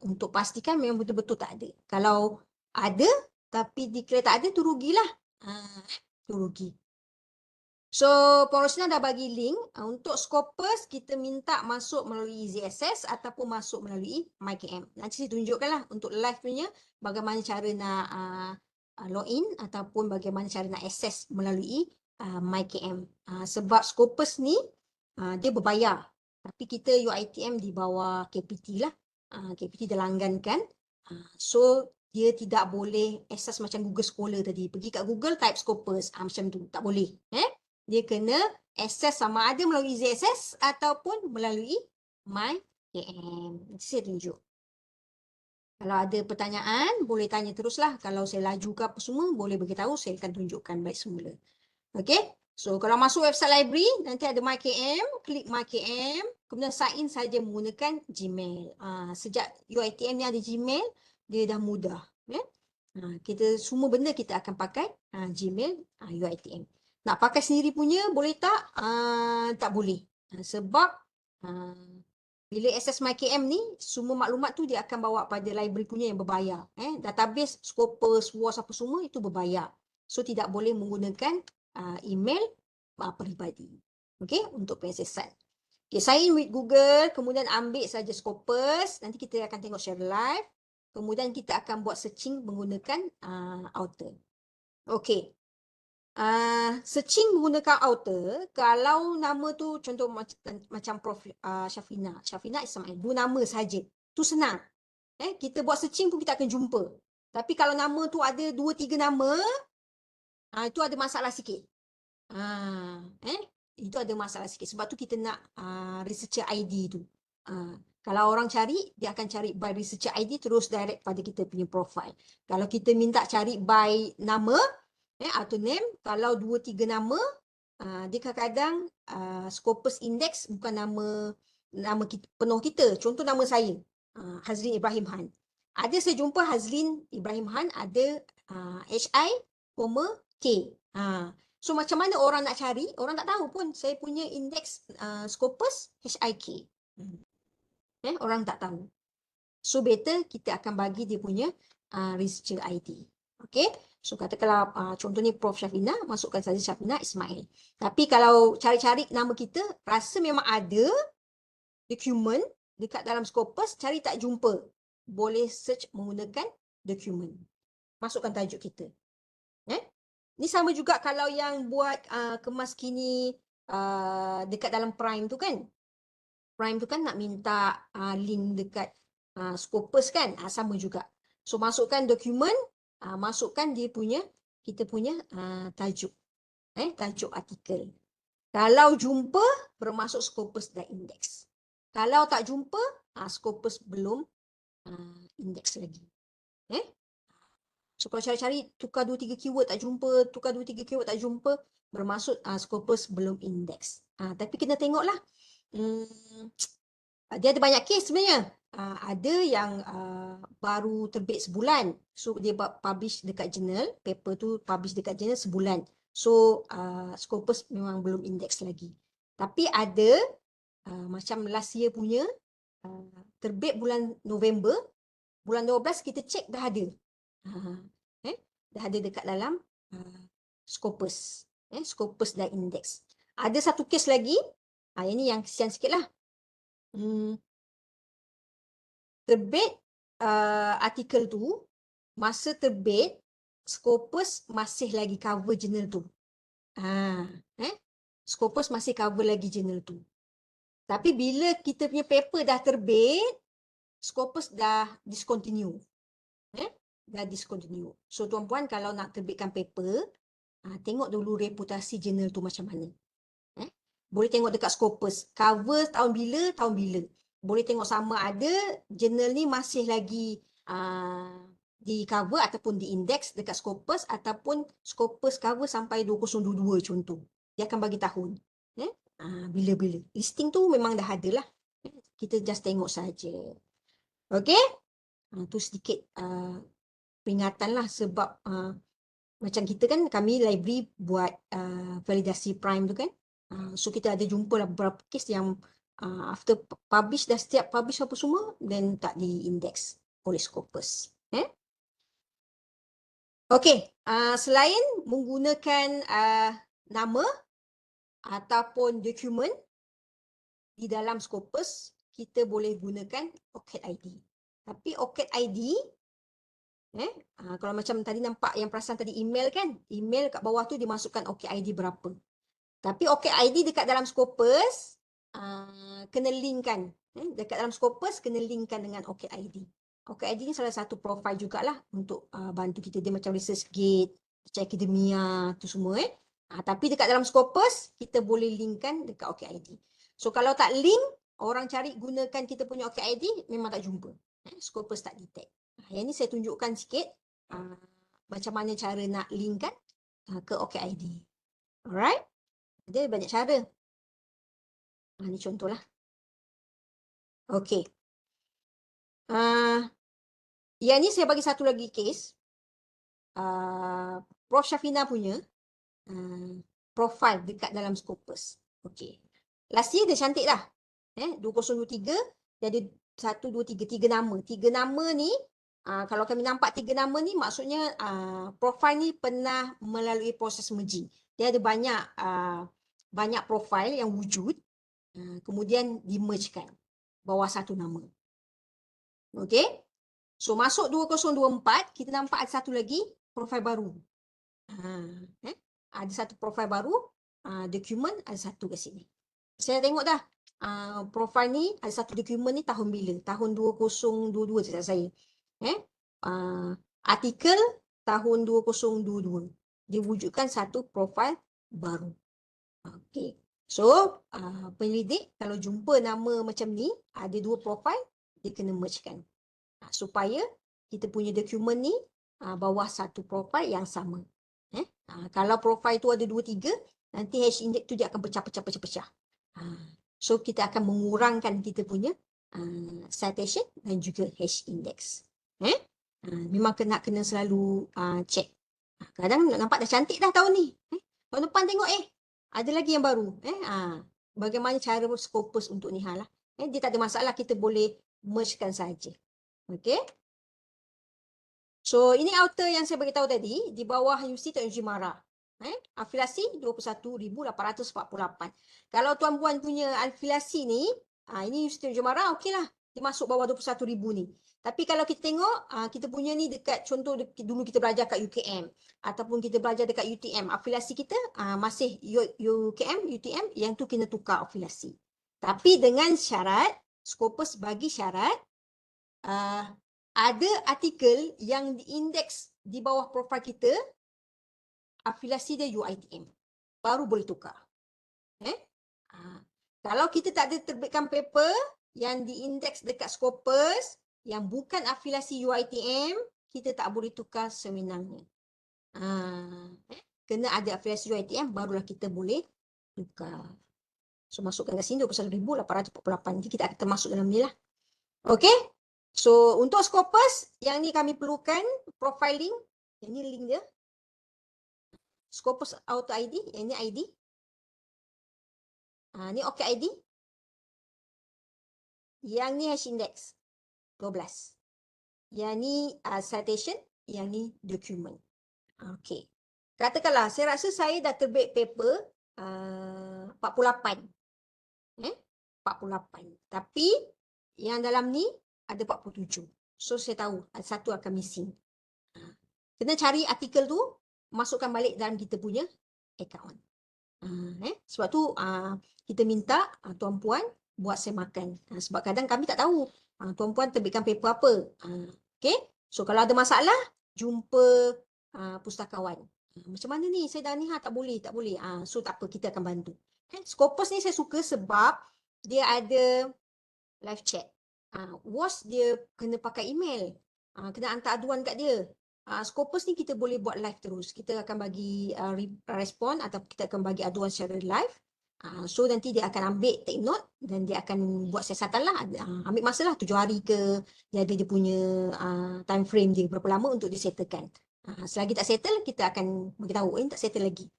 untuk pastikan memang betul-betul tak ada. Kalau ada tapi declare tak ada, tu rugilah. Tu rugi. So, Pengerusi dah bagi link. Untuk Scopus, kita minta masuk melalui ZSS ataupun masuk melalui MyKM. Nanti saya tunjukkanlah untuk live punya bagaimana cara nak login ataupun bagaimana cara nak access melalui MyKM. Sebab Scopus ni dia berbayar. Tapi kita UiTM di bawah KPT lah. KPT dah langgankan. So, dia tidak boleh access macam Google Scholar tadi. Pergi kat Google, type Scopus. Macam tu. Tak boleh. Dia kena access sama ada melalui ZSS ataupun melalui MyKM. Nanti saya tunjuk. Kalau ada pertanyaan, boleh tanya teruslah. Kalau saya laju ke apa semua, boleh beritahu. Saya akan tunjukkan baik semula. Okay? So, kalau masuk website library, nanti ada MyKM. Klik MyKM. Kemudian sign in saja menggunakan Gmail. Sejak UiTM ni ada Gmail, dia dah mudah. Kita semua benda kita akan pakai Gmail UiTM. Nak pakai sendiri punya boleh tak? Tak boleh. Sebab bila access MyKM ni, semua maklumat tu dia akan bawa pada library punya yang berbayar. Database, Scopus, WAS apa semua itu berbayar. So tidak boleh menggunakan email peribadi. Okay, untuk pengasesan. Okay, sign in with Google, kemudian ambil saja Scopus, nanti kita akan tengok share live. Kemudian kita akan buat searching menggunakan Outer. Okay. Searching menggunakan Outer, kalau nama tu contoh macam Prof Syafina. Syafina Ismail. Dua nama saja. Tu senang. Kita buat searching pun kita akan jumpa. Tapi kalau nama tu ada 2-3 nama, itu ada masalah sikit. Itu ada masalah sikit. Sebab tu kita nak researcher ID tu. Kalau orang cari, dia akan cari by researcher ID terus direct pada kita punya profile. Kalau kita minta cari by nama, atau name, kalau 2-3 nama, dia kadang-kadang Scopus index bukan nama kita, penuh kita. Contoh nama saya, Hazlin Ibrahim Han. Ada saya jumpa Hazlin Ibrahim Han, ada HI, K. So macam mana orang nak cari? Orang tak tahu pun saya punya index Scopus HIK. Orang tak tahu. So better kita akan bagi dia punya researcher ID. Okay. So katakanlah contoh ni Prof Syafina, masukkan saja Syafina Ismail. Tapi kalau cari-cari nama kita, rasa memang ada dokumen dekat dalam Scopus, cari tak jumpa. Boleh search menggunakan dokumen. Masukkan tajuk kita. Ni sama juga kalau yang buat kemas kini dekat dalam Prime tu kan. Prime tu kan nak minta link dekat Scopus kan. Sama juga. So masukkan dokumen, masukkan dia punya, kita punya tajuk. Tajuk artikel. Kalau jumpa, bermaksud Scopus dah index. Kalau tak jumpa, Scopus belum index lagi. So kalau cari-cari, tukar 2-3 keyword tak jumpa, tukar 2-3 keyword tak jumpa, bermaksud Scopus belum index. Tapi kena tengoklah. Dia ada banyak kes sebenarnya. Ada yang baru terbit sebulan. So dia publish dekat jurnal, paper tu publish dekat jurnal sebulan. So Scopus memang belum index lagi. Tapi ada macam last year punya, terbit bulan November, bulan 12 kita cek dah ada. Dah ada dekat dalam Scopus. Scopus dah index. Ada satu kes lagi, ini yang kesian sikit lah. Terbit artikel tu, masa terbit, Scopus masih lagi cover jurnal tu. Scopus masih cover lagi jurnal tu. Tapi bila kita punya paper dah terbit, Scopus dah discontinue. Dah discontinue. So tuan-puan kalau nak terbitkan paper, tengok dulu reputasi jurnal tu macam mana. Boleh tengok dekat Scopus, cover tahun bila, tahun bila. Boleh tengok sama ada jurnal ni masih lagi di cover ataupun di index dekat Scopus, ataupun Scopus cover sampai 2022 contoh. Dia akan bagi tahun. Bila-bila. Listing tu memang dah ada lah. Kita just tengok saja. Okey? Tu sedikit peringatan lah sebab macam kita kan, kami library buat validasi prime tu kan. So kita ada jumpa lah beberapa kes yang after publish, dah setiap publish apa semua, then tak di-index oleh Scopus. Okey, selain menggunakan nama ataupun dokumen di dalam Scopus, kita boleh gunakan OCAD ID. Tapi OCAD ID, kalau macam tadi nampak yang perasan tadi email kan, email kat bawah tu dimasukkan OCAD ID berapa. Tapi OCAD ID dekat dalam Scopus kena linkkan. Dekat dalam Scopus kena linkkan dengan OCAD ID. OCAD ID ni salah satu profile jugalah untuk bantu kita. Dia macam ResearchGate, macam Academia tu semua. Tapi dekat dalam Scopus kita boleh linkkan dekat OCAD ID. So kalau tak link, orang cari gunakan kita punya OCAD ID memang tak jumpa. Scopus tak detect. Yang ni saya tunjukkan sikit macam mana cara nak linkkan ke OCAD ID. Alright? Dia banyak cara. Ini contohlah. Okey. Yang ni saya bagi satu lagi case. Prof Syafina punya profile dekat dalam Scopus. Okey. Last year dia cantik dah. 2023 dia ada 1, 2, 3, 3 nama. 3 nama ni kalau kami nampak 3 nama ni maksudnya profile ni pernah melalui proses merging. Dia ada banyak profile yang wujud kemudian di-mergekan bawah satu nama. Okey. So masuk 2024 kita nampak ada satu lagi profil baru. Ada satu profil baru, dokumen ada satu kat sini. Saya tengok dah profil ni ada satu dokumen ni tahun bila? Tahun 2022 cakap saya. Artikel tahun 2022. Dia wujudkan satu profil baru. Okey. So, penyelidik kalau jumpa nama macam ni, ada dua profil, dia kena mergekan. Supaya kita punya dokumen ni bawah satu profil yang sama. Kalau profil tu ada 2, 3, nanti hash index tu dia akan pecah-pecah. So, kita akan mengurangkan kita punya citation dan juga hash index. Memang kena selalu check. Kadang nampak dah cantik dah tahun ni. Tahun depan tengok ada lagi yang baru. Bagaimana cara Scopus untuk ni hal lah. Dia tak ada masalah, kita boleh mergekan saja. Okey. So ini outer yang saya beritahu tadi di bawah Universiti Tuan Haji Mara. Afiliasi 21,848. Kalau tuan-puan punya afiliasi ni, ini Universiti Tuan Haji Mara, okeylah. Dia masuk bawah 21,000 ni. Tapi kalau kita tengok, kita punya ni dekat, contoh dulu kita belajar kat UKM ataupun kita belajar dekat UTM, afiliasi kita masih UKM, UTM, yang tu kena tukar afiliasi. Tapi dengan syarat, Scopus bagi syarat, ada artikel yang diindeks di bawah profil kita, afiliasi dia UiTM. Baru boleh tukar. Kalau kita tak ada terbitkan paper yang diindeks dekat Scopus, yang bukan afiliasi UiTM, kita tak boleh tukar sewenangnya. Kena ada afiliasi UiTM, barulah kita boleh tukar. So, masukkan kat sini 21,848. Nanti kita akan termasuk dalam ni lah. Okey? So, untuk Scopus, yang ni kami perlukan profiling. Yang ni link dia. Scopus Auto ID. Yang ni ID. Ni OK ID. Yang ni hash index. 12. Yang ni citation. Yang ni document. Okey. Katakanlah, saya rasa saya dah terbit paper 48. 48. Tapi, yang dalam ni ada 47. So, saya tahu ada satu akan missing. Kena cari artikel tu, masukkan balik dalam kita punya account. Sebab tu kita minta tuan-puan buat semakan. Sebab kadang kami tak tahu tuan-puan terbitkan paper apa. Okay? So kalau ada masalah, jumpa pustakawan. Macam mana ni? Saya dah ni tak boleh. So tak apa, kita akan bantu. Scopus ni saya suka sebab dia ada live chat. WhatsApp dia kena pakai email. Kena hantar aduan kat dia. Scopus ni kita boleh buat live terus. Kita akan bagi respon atau kita akan bagi aduan secara live. So nanti dia akan ambil take note dan dia akan buat siasatan lah. Ambil masa lah 7 hari ke, dia ada dia punya time frame dia berapa lama untuk disettlekan. Selagi tak settle, kita akan beritahu tak settle lagi.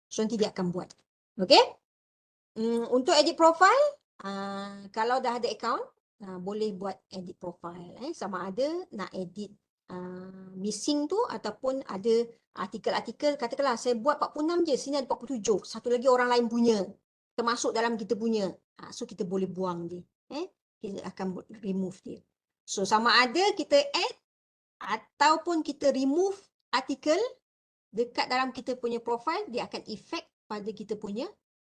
So nanti dia akan buat. Okay? Untuk edit profile, kalau dah ada account, boleh buat edit profile. Sama ada nak edit missing tu ataupun ada artikel-artikel, katakanlah saya buat 46 je, sini ada 47, satu lagi orang lain punya, termasuk dalam kita punya. So kita boleh buang dia. Kita akan remove dia. So sama ada kita add ataupun kita remove artikel dekat dalam kita punya profile, dia akan effect pada kita punya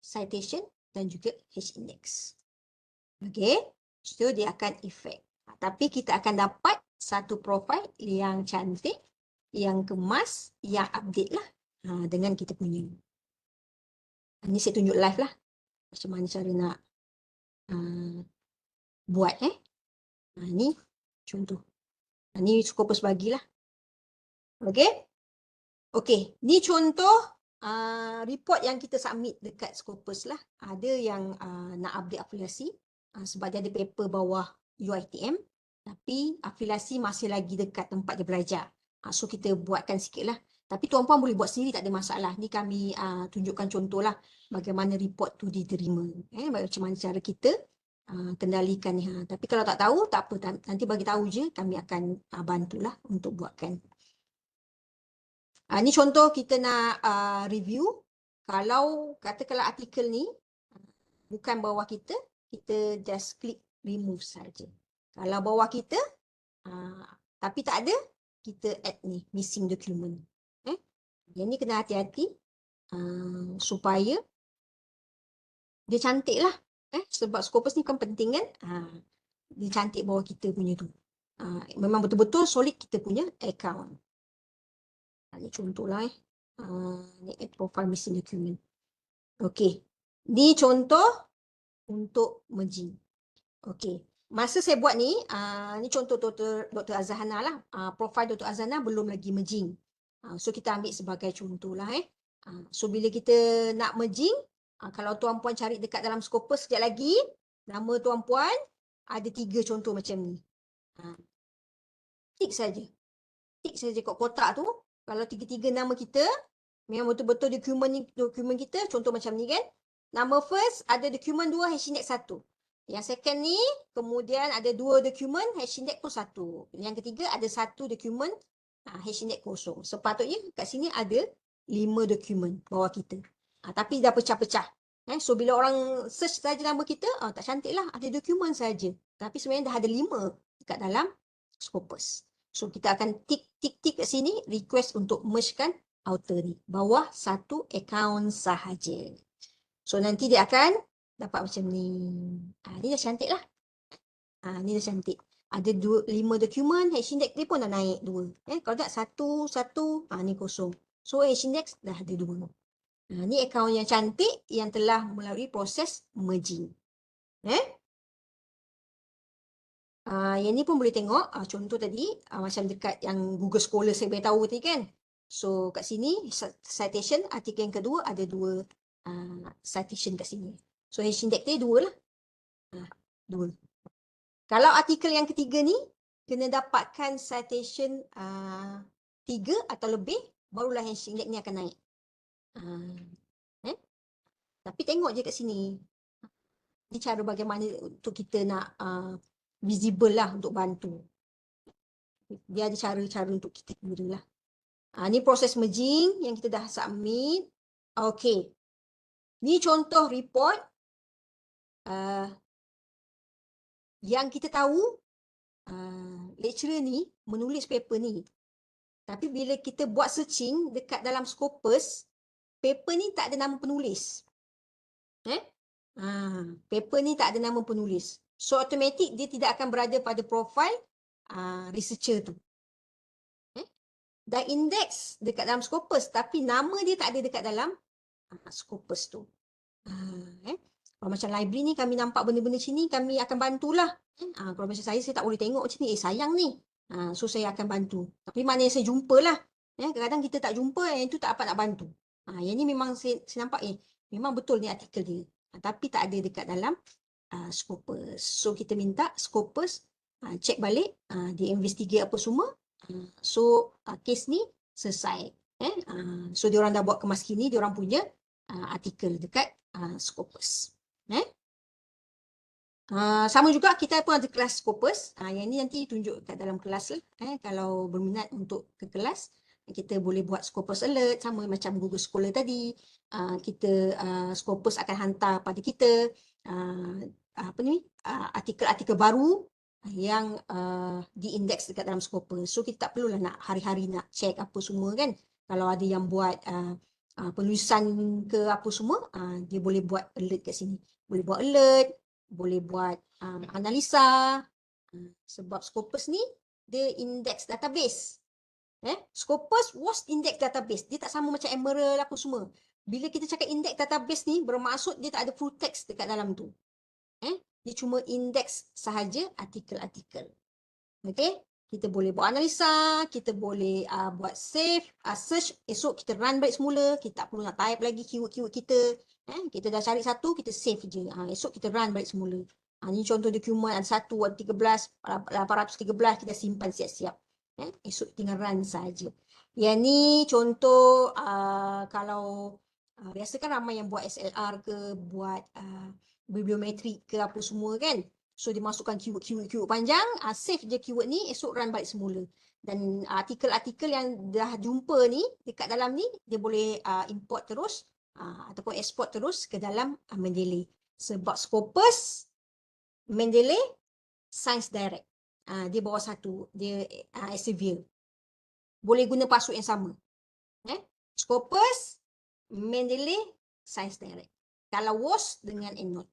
citation dan juga H-index. Okay, so dia akan effect. Tapi kita akan dapat satu profile yang cantik, yang kemas, yang update lah dengan kita punya. Ini saya tunjuk live lah macam mana cara nak buat. Ini contoh. Ini Scopus bagilah. Okay. Okay, ni contoh report yang kita submit dekat Scopus lah. Ada yang nak update afiliasi sebab dia ada paper bawah UiTM, tapi afiliasi masih lagi dekat tempat dia belajar. So kita buatkan sikit lah. Tapi tuan-puan boleh buat sendiri, tak ada masalah. Ni kami tunjukkan contoh lah bagaimana report tu diterima. Macam mana cara kita kendalikan ni. Tapi kalau tak tahu, tak apa. Nanti bagi tahu je, kami akan bantulah untuk buatkan. Ni contoh kita nak review. Kalau katakanlah artikel ni bukan bawah kita, kita just klik remove saja. Kalau bawah kita tapi tak ada, kita add ni missing document. Yang ni kena hati-hati supaya dia cantik lah. Sebab Scopus ni kan penting kan. Dia cantik bawah kita punya tu. Memang betul-betul solid kita punya account. Ini contoh lah ni add profile missing document. Okey. Ni contoh untuk merging. Okey. Masa saya buat ni, ni contoh Dr. Azhana lah. Profile Dr. Azhana belum lagi merging. So kita ambil sebagai contoh lah. So bila kita nak merging, kalau tuan-puan cari dekat dalam Scopus sekejap lagi, nama tuan-puan ada 3 contoh macam ni. Tik saja. Tik saja kat kotak tu. Kalau 3 nama kita, memang betul-betul dokumen kita, contoh macam ni kan. Nama first ada dokumen 2, H-index 1. Yang second ni, kemudian ada 2 dokumen, H-index pun 1. Yang ketiga ada 1 dokumen, H-index kosong. Sepatutnya kat sini ada 5 dokumen bawah kita. Tapi dah pecah-pecah. So bila orang search saja nama kita, tak cantik lah, ada dokumen saja. Tapi sebenarnya dah ada 5 dekat dalam Scopus. So kita akan tik kat sini, request untuk mergekan outer ni. Bawah 1 account sahaja. So nanti dia akan dapat macam ni. Ni dah cantik lah. Ni dah cantik. Ada 5 dokumen, H-index dia pun dah naik 2. Kalau tak 1, ni kosong. So H-index dah ada 2. Ni account yang cantik yang telah melalui proses merging. Yang ni pun boleh tengok contoh tadi macam dekat yang Google Scholar saya beritahu tadi kan. So kat sini citation artikel yang kedua ada 2 citation kat sini. So H-index dia 2 lah. 2. Kalau artikel yang ketiga ni kena dapatkan citation 3 atau lebih, barulah H-index ni akan naik. Tapi tengok je kat sini. Ini cara bagaimana untuk kita nak visible lah untuk bantu. Dia ada cara-cara untuk kita kira lah. Ni proses merging yang kita dah submit. Okey. Ni contoh report yang kita tahu lecturer ni menulis paper ni. Tapi bila kita buat searching dekat dalam Scopus, paper ni tak ada nama penulis. Paper ni tak ada nama penulis. So automatic dia tidak akan berada pada profile researcher tu. Dah index dekat dalam Scopus tapi nama dia tak ada dekat dalam Scopus tu. Kalau macam library ni kami nampak benda-benda sini, kami akan bantulah. Kalau macam saya tak boleh tengok macam ni, sayang ni. So saya akan bantu. Tapi mana yang saya jumpalah. Kadang-kadang kita tak jumpa, yang itu tak dapat nak bantu. Yang ni memang saya nampak Memang betul ni artikel dia. Tapi tak ada dekat dalam Scopus. So kita minta Scopus check balik, dia investigate apa semua. So kes ni selesai. So diorang dah buat kemas kini, diorang punya artikel dekat Scopus. Sama juga kita pun ada kelas Scopus. Yang ni nanti tunjuk kat dalam kelas lah. Kalau berminat untuk ke kelas, kita boleh buat Scopus alert sama macam Google Scholar tadi. Kita Scopus akan hantar pada kita artikel-artikel baru yang diindeks dekat dalam Scopus. So kita tak perlulah nak hari-hari nak check apa semua kan. Kalau ada yang buat penulisan ke apa semua, dia boleh buat alert kat sini. Boleh buat alert, boleh buat analisa. Sebab Scopus ni dia index database. Scopus was index database. Dia tak sama macam Emerald apa semua. Bila kita cakap index database ni, bermaksud dia tak ada full text dekat dalam tu. Dia cuma index sahaja artikel-artikel. Okay? Kita boleh buat analisa, kita boleh buat save, search, esok kita run balik semula, kita tak perlu nak type lagi keyword-keyword kita. Kita dah cari satu, kita save je. Esok kita run balik semula. Ni contoh dokumen ada 1, ada 13, 813, kita simpan siap-siap. Esok tinggal run saja. Yang ni contoh kalau biasa kan ramai yang buat SLR ke, buat bibliometrik ke apa semua kan. So dia masukkan keyword panjang, save je keyword ni, esok run balik semula. Dan artikel-artikel yang dah jumpa ni, dekat dalam ni, dia boleh import terus ataupun export terus ke dalam Mendeley. Sebab Scopus, Mendeley, Science Direct. Dia bawah satu, dia Elsevier. Boleh guna password yang sama. Scopus, Mendeley, Science Direct. Kalau WOS dengan EndNote.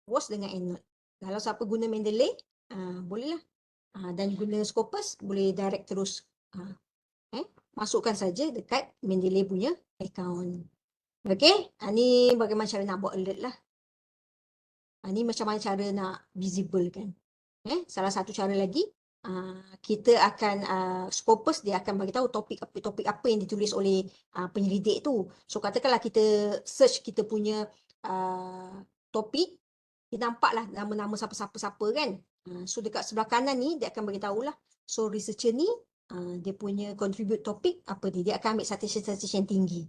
WOS dengan EndNote. Kalau siapa guna Mendeley, bolehlah. Dan guna Scopus, boleh direct terus. Masukkan saja dekat Mendeley punya account. Okay, ni bagaimana cara nak buat alert lah. Ni macam mana cara nak visible kan. Salah satu cara lagi, kita akan Scopus dia akan bagi tahu topik apa yang ditulis oleh penyelidik tu. So katakanlah kita search kita punya topik, dia nampaklah nama-nama siapa-siapa kan. So dekat sebelah kanan ni dia akan bagi tahulah. So researcher ni dia punya contribute topik apa dia akan ambil citation tinggi.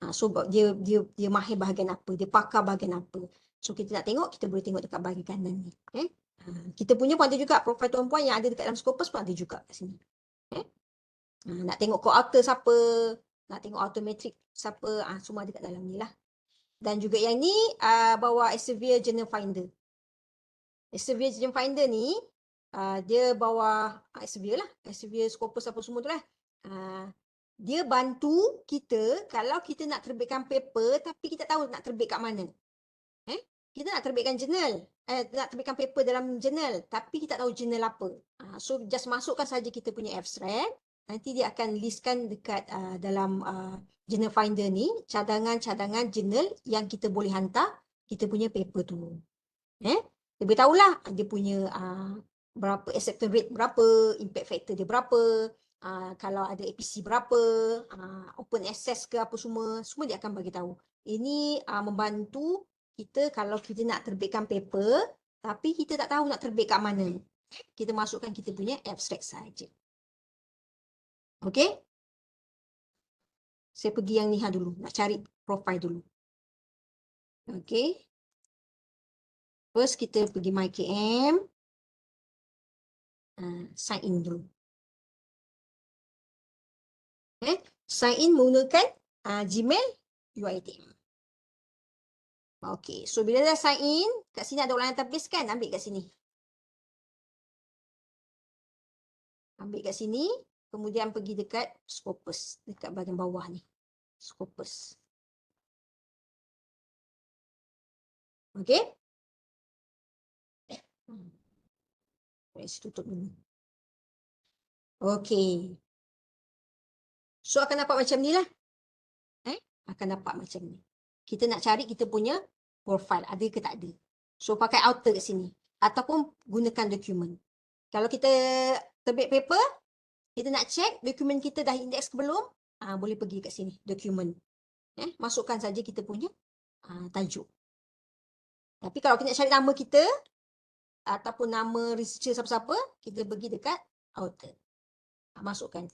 So dia mahir bahagian apa, dia pakar bahagian apa. So kita nak tengok, kita boleh tengok dekat bahagian kanan ni. Kita punya pun ada juga, profil tuan-puan yang ada dekat dalam Scopus pun ada juga kat sini. Nak tengok co-author siapa, nak tengok author matrix siapa, semua ada kat dalam ni lah. Dan juga yang ni bawa Elsevier Journal Finder. Elsevier Journal Finder ni dia bawa Elsevier lah, Elsevier Scopus apa semua tu lah. Dia bantu kita kalau kita nak terbitkan paper tapi kita tahu nak terbit kat mana. Kita nak terbitkan jurnal, nak terbitkan paper dalam jurnal tapi kita tak tahu jurnal apa. So just masukkan saja kita punya abstract, nanti dia akan listkan dekat dalam Journal Finder ni cadangan-cadangan jurnal yang kita boleh hantar kita punya paper tu. Dia beritahulah dia punya berapa acceptance rate berapa, impact factor dia berapa, kalau ada APC berapa, open access ke apa semua dia akan bagi tahu. Ini membantu kita kalau kita nak terbitkan paper tapi kita tak tahu nak terbit kat mana. Kita masukkan kita punya abstract saja. Okey? Saya pergi yang ni dulu, nak cari profile dulu. Okey. First kita pergi MyKM. Sign in dulu. Sign in menggunakan Gmail UiTM. Okey, so bila dah sign in, kat sini ada ulangan database kan? Ambil kat sini. Ambil kat sini, kemudian pergi dekat Scopus, dekat bahagian bawah ni. Scopus. Okey? Let's tutup dulu. Okey. So akan dapat macam ni lah. Akan dapat macam ni. Kita nak cari kita punya profile, ada ke tak ada. So pakai outer kat sini. Ataupun gunakan dokumen. Kalau kita terbit paper, kita nak check dokumen kita dah index ke belum, boleh pergi kat sini, dokumen. Masukkan saja kita punya tajuk. Tapi kalau kita nak cari nama kita ataupun nama researcher siapa-siapa, kita pergi dekat author. Masukkan.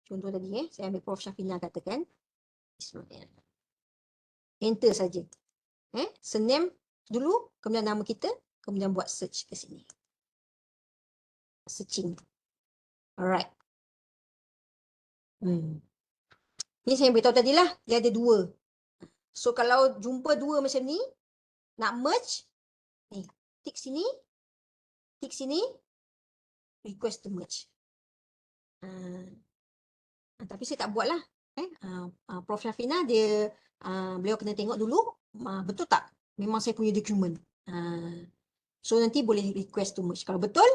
Contoh tadi saya ambil Prof. Syafina katakan. Enter saja. Surname dulu, kemudian nama kita, kemudian buat search ke sini. Searching. Alright. Ni saya beritahu tadilah, dia ada dua. So kalau jumpa dua macam ni, nak merge, ni, tik sini, request to merge. Tapi saya tak buat lah. Prof. Syafina, beliau kena tengok dulu, betul tak? Memang saya punya dokumen. So nanti boleh request to merge. Kalau betul,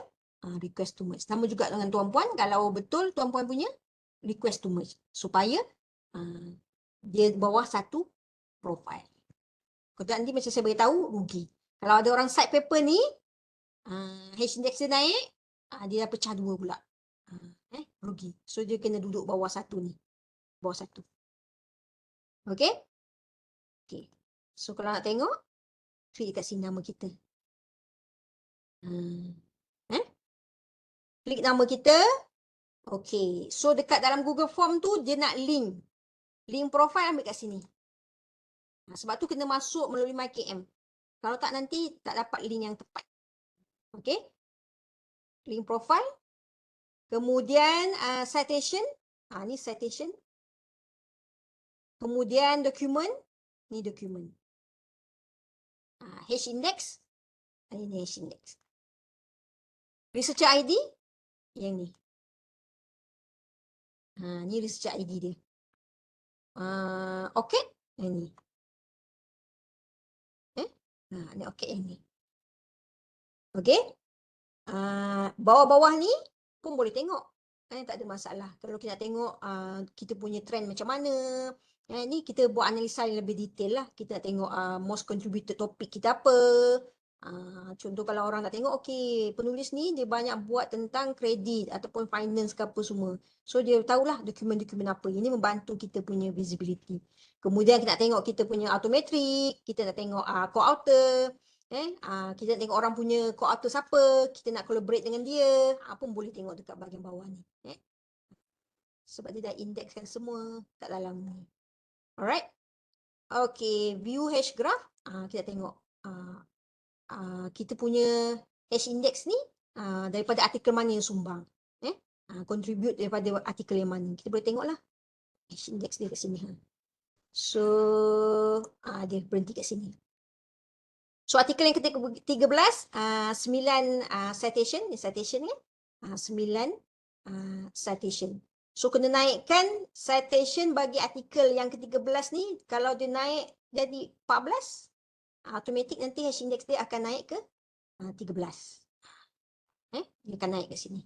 request to merge. Sama juga dengan tuan-puan, kalau betul tuan-puan punya, request to merge. Supaya dia bawah satu profile. Kalau nanti macam saya beritahu, rugi. Kalau ada orang side paper ni, H-index dia naik, dia dah pecah dua pula. Rugi. So dia kena duduk bawah satu ni. Bawah satu. Okay? Okay. So kalau nak tengok, klik kat sini nama kita. Klik nama kita. Okay. So dekat dalam Google Form tu, dia nak link. Link profile ambil kat sini. Sebab tu kena masuk melalui MyKM. Kalau tak nanti, tak dapat link yang tepat. Okay? Link profile. Kemudian citation. Ni citation. Kemudian dokumen. Ni dokumen. H-index. Ini H-index. Researcher ID. Yang ni. Ni researcher ID dia. Okay. Yang ni. Ni okay yang ni. Okay. Bawah-bawah ni pun boleh tengok. Tak ada masalah. Kalau kita nak tengok kita punya trend macam mana. Ni kita buat analisa yang lebih detail lah. Kita nak tengok most contributed topik kita apa. Contoh kalau orang nak tengok, okay, penulis ni dia banyak buat tentang kredit ataupun finance ke apa semua. So dia tahulah dokumen-dokumen apa. Ini membantu kita punya visibility. Kemudian kita nak tengok kita punya autometrik. Kita nak tengok co-author. Kita nak tengok orang punya co-author siapa, kita nak collaborate dengan dia, pun boleh tengok dekat bahagian bawah ni. Sebab dia dah indexkan semua kat dalam ni. Alright. Okay, view hash graph. Kita tengok kita punya hash index ni daripada artikel mana yang sumbang. Contribute daripada artikel yang mana. Kita boleh tengok lah. Hash index dia kat sini. So, dia berhenti kat sini. So artikel yang ke-13, 9 citation, ni citation ni, 9 citation. So kena naikkan citation bagi artikel yang ke-13 ni, kalau dia naik jadi 14, automatik nanti hash index dia akan naik ke 13. Dia akan naik ke sini.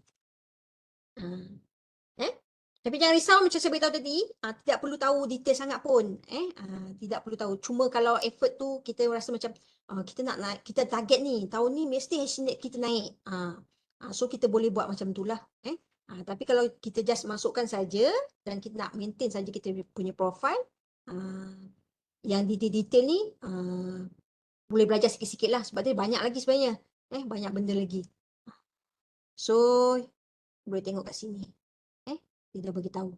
Tapi jangan risau macam saya beritahu tadi, tidak perlu tahu detail sangat pun. Tidak perlu tahu. Cuma kalau effort tu kita rasa macam kita nak naik, kita target ni, tahun ni mesti hash index kita naik. So kita boleh buat macam itulah. Tapi kalau kita just masukkan saja dan kita nak maintain saja kita punya profile, yang detail-detail ni boleh belajar sikit-sikit lah sebab dia banyak lagi sebenarnya. Banyak benda lagi. So boleh tengok kat sini. Dia dah beritahu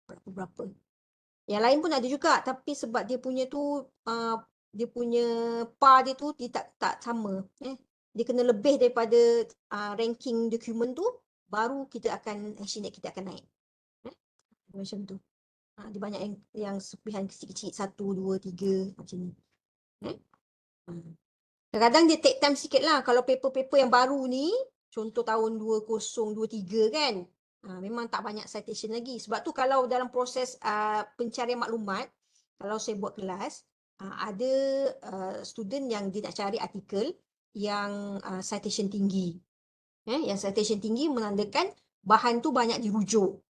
berapa-berapa. Yang lain pun ada juga tapi sebab dia punya tu dia punya par dia tu dia tak sama. Dia kena lebih daripada ranking dokumen tu baru kita akan hash index kita akan naik. Macam tu. Dia banyak yang serpihan kecil-kecil 1, 2, 3 macam ni. Kadang-kadang dia take time sikit lah. Kalau paper-paper yang baru ni contoh tahun 2023 kan. Memang tak banyak citation lagi. Sebab tu kalau dalam proses pencarian maklumat, kalau saya buat kelas, ada student yang dia nak cari artikel yang citation tinggi. Yang citation tinggi menandakan bahan tu banyak dirujuk.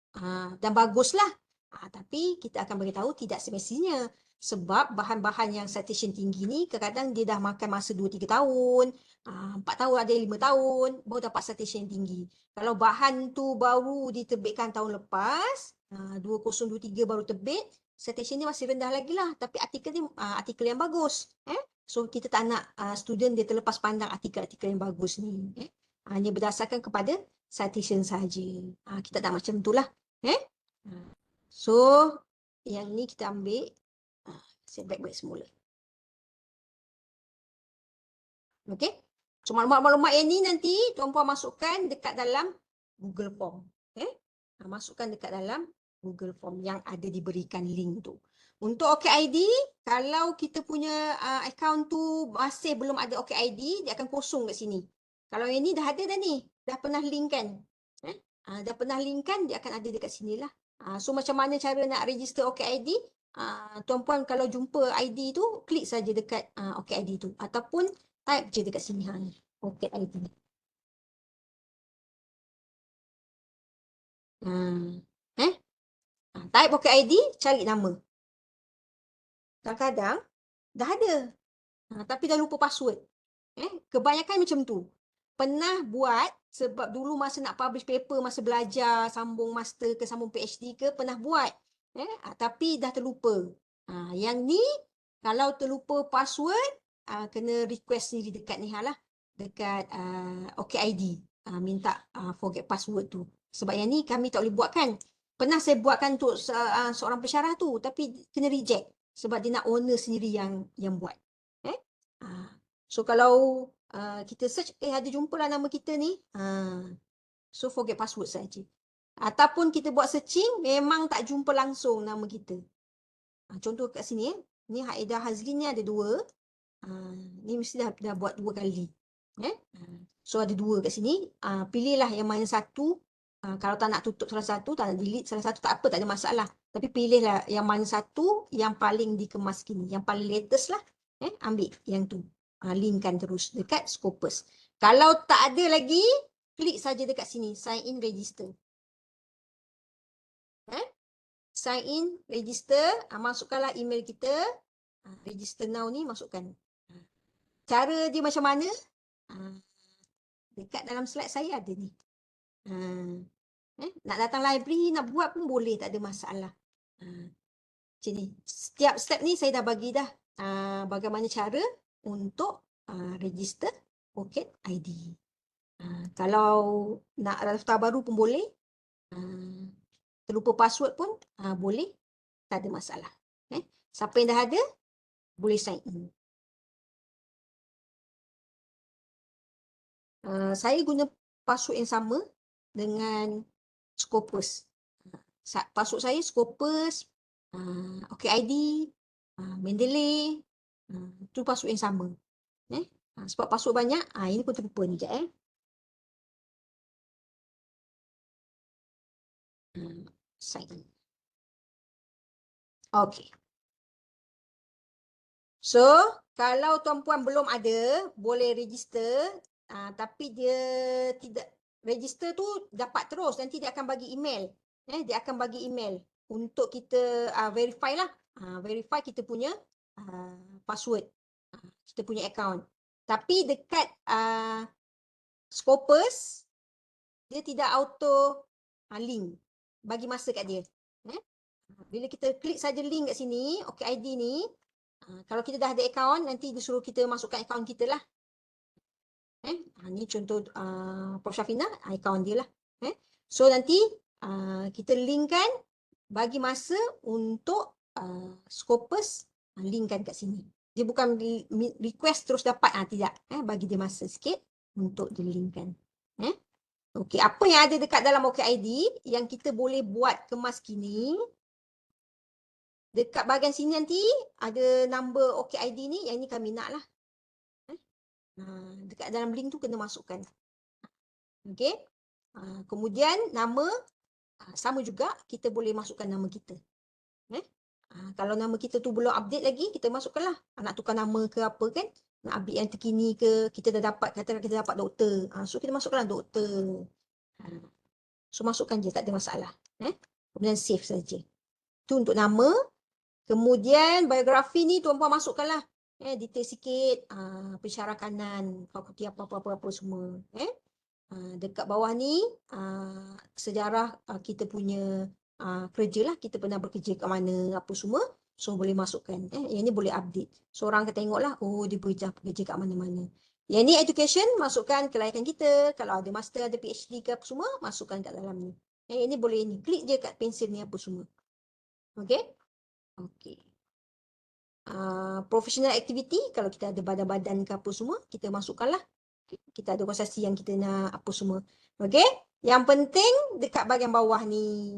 Dan baguslah. Tapi kita akan beritahu tidak semestinya. Sebab bahan-bahan yang citation tinggi ni kadang-kadang dia dah makan masa 2-3 tahun, 4 tahun, ada 5 tahun, baru dapat citation tinggi. Kalau bahan tu baru diterbitkan tahun lepas, 2023 baru terbit, citation dia masih rendah lagi lah. Tapi artikel ni artikel yang bagus. So kita tak nak student dia terlepas pandang artikel-artikel yang bagus ni. Hanya berdasarkan kepada citation sahaja. Kita tak macam tu lah. So yang ni kita ambil, saya back semula. Okay. So maklumat-maklumat yang ni nanti tuan-puan masukkan dekat dalam Google Form. Masukkan dekat dalam Google Form yang ada diberikan link tu. Untuk OKID, kalau kita punya account tu masih belum ada OKID, dia akan kosong kat sini. Kalau yang ni dah ada dah ni, dah pernah link kan. Dah pernah link kan, dia akan ada dekat sini lah. So macam mana cara nak register OKID? Tuan-puan kalau jumpa ID tu, klik saja dekat OKID tu. Ataupun type je dekat sini. OKID. Type OKID, cari nama. Kadang-kadang dah ada. Tapi dah lupa password. Kebanyakan macam tu. Pernah buat sebab dulu masa nak publish paper, masa belajar, sambung master ke sambung PhD ke, pernah buat. Tapi dah terlupa. Yang ni, kalau terlupa password, kena request sendiri dekat ni lah. Dekat OKID. Minta forget password tu. Sebab yang ni kami tak boleh buat kan. Pernah saya buatkan untuk seorang pensyarah tu, tapi kena reject. Sebab dia nak owner sendiri yang buat. So kalau kita search, ada jumpalah nama kita ni. So forget password saja. Ataupun kita buat searching, memang tak jumpa langsung nama kita. Contoh kat sini, ni Haida Hazlin ni ada 2. Ni mesti dah buat 2 kali. So ada 2 kat sini. Pilihlah yang mana satu. Kalau tak nak tutup salah satu, tak nak delete salah satu, tak apa, tak ada masalah. Tapi pilihlah yang mana satu yang paling dikemas kini. Yang paling latest lah. Ambil yang tu. Linkkan terus dekat Scopus. Kalau tak ada lagi, klik saja dekat sini. Sign in, register. Sign in, register. Masukkanlah email kita. Register now ni masukkan. Cara dia macam mana? Dekat dalam slide saya ada ni. Nak datang library, nak buat pun boleh, tak ada masalah. Macam ni. Setiap step ni saya dah bagi dah. Bagaimana cara untuk register OKID. Kalau nak daftar baru pun boleh. Terlupa password pun boleh. Tak ada masalah. Siapa yang dah ada, boleh sign in. Saya guna password yang sama dengan Scopus. Password saya Scopus, OKID, Mendeley. Itu password yang sama. Sebab password banyak, ini pun terlupa ni sekejap. Sign in. Okay. So, kalau tuan-puan belum ada, boleh register. Tapi dia tidak register tu dapat terus. Nanti dia akan bagi email. Dia akan bagi email untuk kita verify lah. Verify kita punya password. Kita punya account. Tapi dekat Scopus, dia tidak auto link. Bagi masa kat dia. Bila kita klik saja link kat sini, OKID ni, kalau kita dah ada account, nanti dia suruh kita masukkan account kita lah. Ni contoh Prof. Syafina, account dia lah. So nanti kita linkkan, bagi masa untuk Scopus, linkkan kat sini. Dia bukan request terus dapat, tidak. Bagi dia masa sikit untuk dilinkkan. Okey, apa yang ada dekat dalam OKID yang kita boleh buat kemas kini, dekat bahagian sini nanti ada number OKID ni, yang ni kami nak lah. Dekat dalam link tu kena masukkan. Okey. Kemudian nama, sama juga kita boleh masukkan nama kita. Kalau nama kita tu belum update lagi, kita masukkanlah. Nak tukar nama ke apa kan, nak update yang terkini ke, kita dah dapat, katakan kita dapat doktor. So kita masukkanlah doktor. So masukkan je, tak ada masalah. Kemudian save saja. Itu untuk nama. Kemudian biografi ni tuan-puan masukkanlah. Detail sikit, pensyarah kanan, fakulti apa-apa semua. Dekat bawah ni, sejarah kita punya kerja lah, kita pernah bekerja kat mana, apa semua. So, boleh masukkan. Yang ni boleh update. So, orang akan tengok lah, oh, dia bekerja kat mana-mana. Yang ni education, masukkan kelayakan kita. Kalau ada master, ada PhD ke apa semua, masukkan kat dalam ni. Yang ni boleh ni. Klik je kat pensel ni apa semua. Okay? Okay. Professional activity, kalau kita ada badan-badan ke apa semua, kita masukkan lah. Kita ada organisasi yang kita nak apa semua. Okay? Yang penting dekat bahagian bawah ni.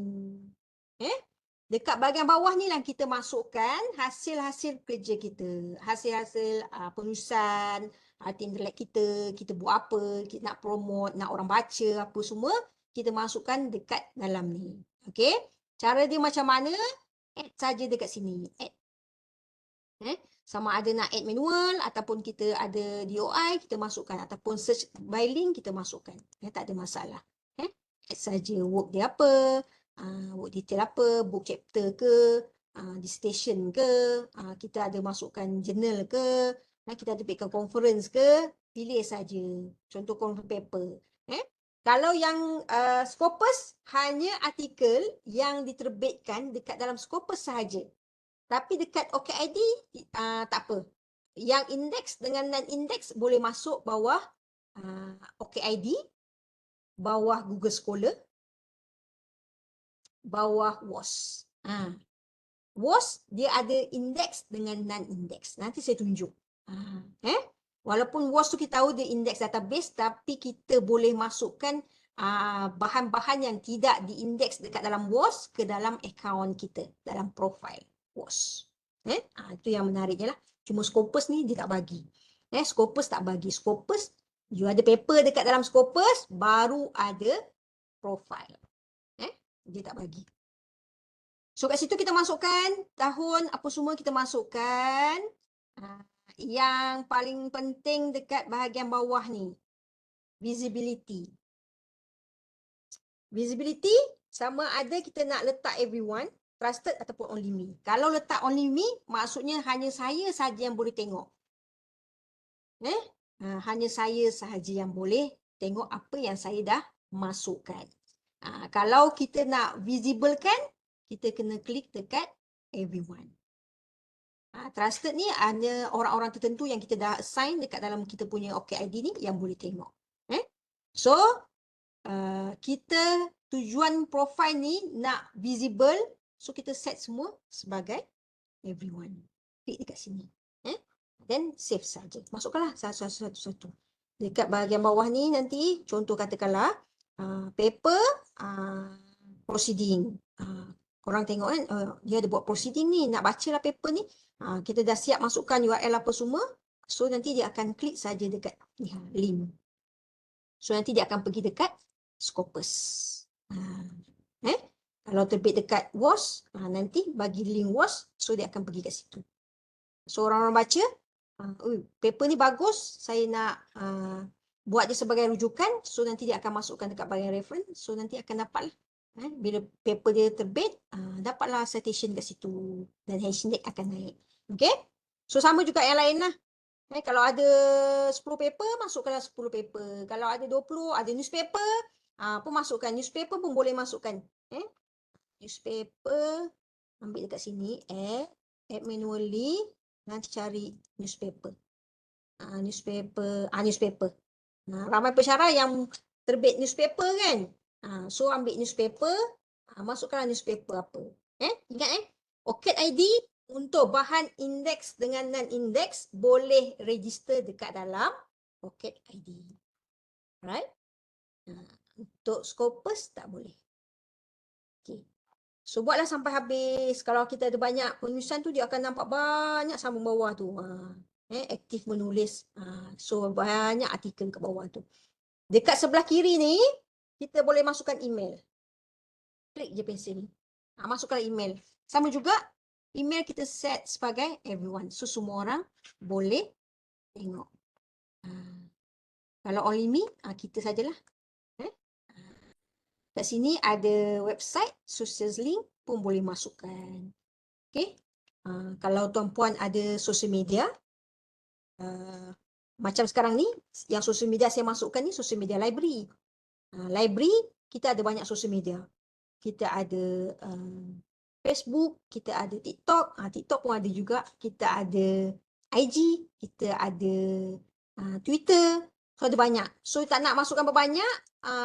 Dekat bahagian bawah ni lah kita masukkan hasil-hasil kerja kita. Hasil-hasil penulisan, tim intelek kita, kita buat apa, kita nak promote, nak orang baca, apa semua, kita masukkan dekat dalam ni. Okay? Cara dia macam mana? Add saja dekat sini. Add. Sama ada nak add manual ataupun kita ada DOI, kita masukkan. Ataupun search by link, kita masukkan. Tak ada masalah. Add saja work dia apa, work detail apa, book chapter ke, dissertation ke, kita ada masukkan journal ke, kita ada bikin conference ke, pilih saja. Contoh conference paper. Kalau yang Scopus, hanya artikel yang diterbitkan dekat dalam Scopus sahaja. Tapi dekat OKID tak apa. Yang index dengan non-index boleh masuk bawah OKID, bawah Google Scholar, bawah WOS. WOS dia ada index dengan non-index. Nanti saya tunjuk. Walaupun WOS tu kita tahu dia index database, tapi kita boleh masukkan bahan-bahan yang tidak diindeks dekat dalam WOS ke dalam akaun kita, dalam profile WOS. Itu yang menariknya lah. Cuma Scopus ni dia tak bagi. Scopus tak bagi. Scopus, you ada paper dekat dalam Scopus, baru ada profile. Dia tak bagi. So kat situ kita masukkan tahun apa semua kita masukkan. Yang paling penting dekat bahagian bawah ni, visibility. Visibility sama ada kita nak letak everyone, trusted ataupun only me. Kalau letak only me, maksudnya hanya saya sahaja yang boleh tengok. Hanya saya sahaja yang boleh tengok apa yang saya dah masukkan. Kalau kita nak visible kan, kita kena klik dekat everyone. Trusted ni hanya orang-orang tertentu yang kita dah assign dekat dalam kita punya OKID ni yang boleh tengok. So, kita tujuan profile ni nak visible, so kita set semua sebagai everyone. Klik dekat sini. Then save saja. Masukkanlah satu-satu. Dekat bahagian bawah ni nanti, contoh katakanlah, paper, proceeding. Korang tengok kan, dia ada buat proceeding ni, nak bacalah paper ni. Kita dah siap masukkan URL apa semua. So nanti dia akan klik saja dekat link. So nanti dia akan pergi dekat Scopus. Kalau terbit dekat WOS, nanti bagi link WOS, so dia akan pergi kat situ. So orang-orang baca, paper ni bagus, saya nak buat dia sebagai rujukan, so nanti dia akan masukkan dekat bahagian reference, so nanti akan dapatlah. Bila paper dia terbit, dapatlah citation kat situ dan hashtag akan naik. Okay? So sama juga yang lain lah. Kalau ada 10 paper, masukkanlah 10 paper. Kalau ada 20, ada newspaper, pun masukkan. Newspaper pun boleh masukkan. Newspaper, ambil dekat sini, add manually, nanti cari newspaper. Newspaper. Ramai pensyarah yang terbit newspaper kan. So ambil newspaper, masukkanlah newspaper apa. Ingat OKID untuk bahan indeks dengan non-indeks boleh register dekat dalam OKID. Right? Untuk Scopus tak boleh. Okay. So buatlah sampai habis. Kalau kita ada banyak penulisan tu, dia akan nampak banyak sambung bawah tu. Aktif menulis. So banyak artikel ke bawah tu. Dekat sebelah kiri ni, kita boleh masukkan email. Klik je pensel ni. Masukkan email. Sama juga, email kita set sebagai everyone. So semua orang boleh tengok. Kalau only me, kita sajalah. Kat sini ada website, social link pun boleh masukkan. Okay. Kalau tuan-puan ada social media, macam sekarang ni, yang social media saya masukkan ni social media library. Library, kita ada banyak social media. kita ada Facebook, kita ada TikTok, TikTok pun ada juga, kita ada IG, kita ada Twitter, so ada banyak. So tak nak masukkan berbanyak,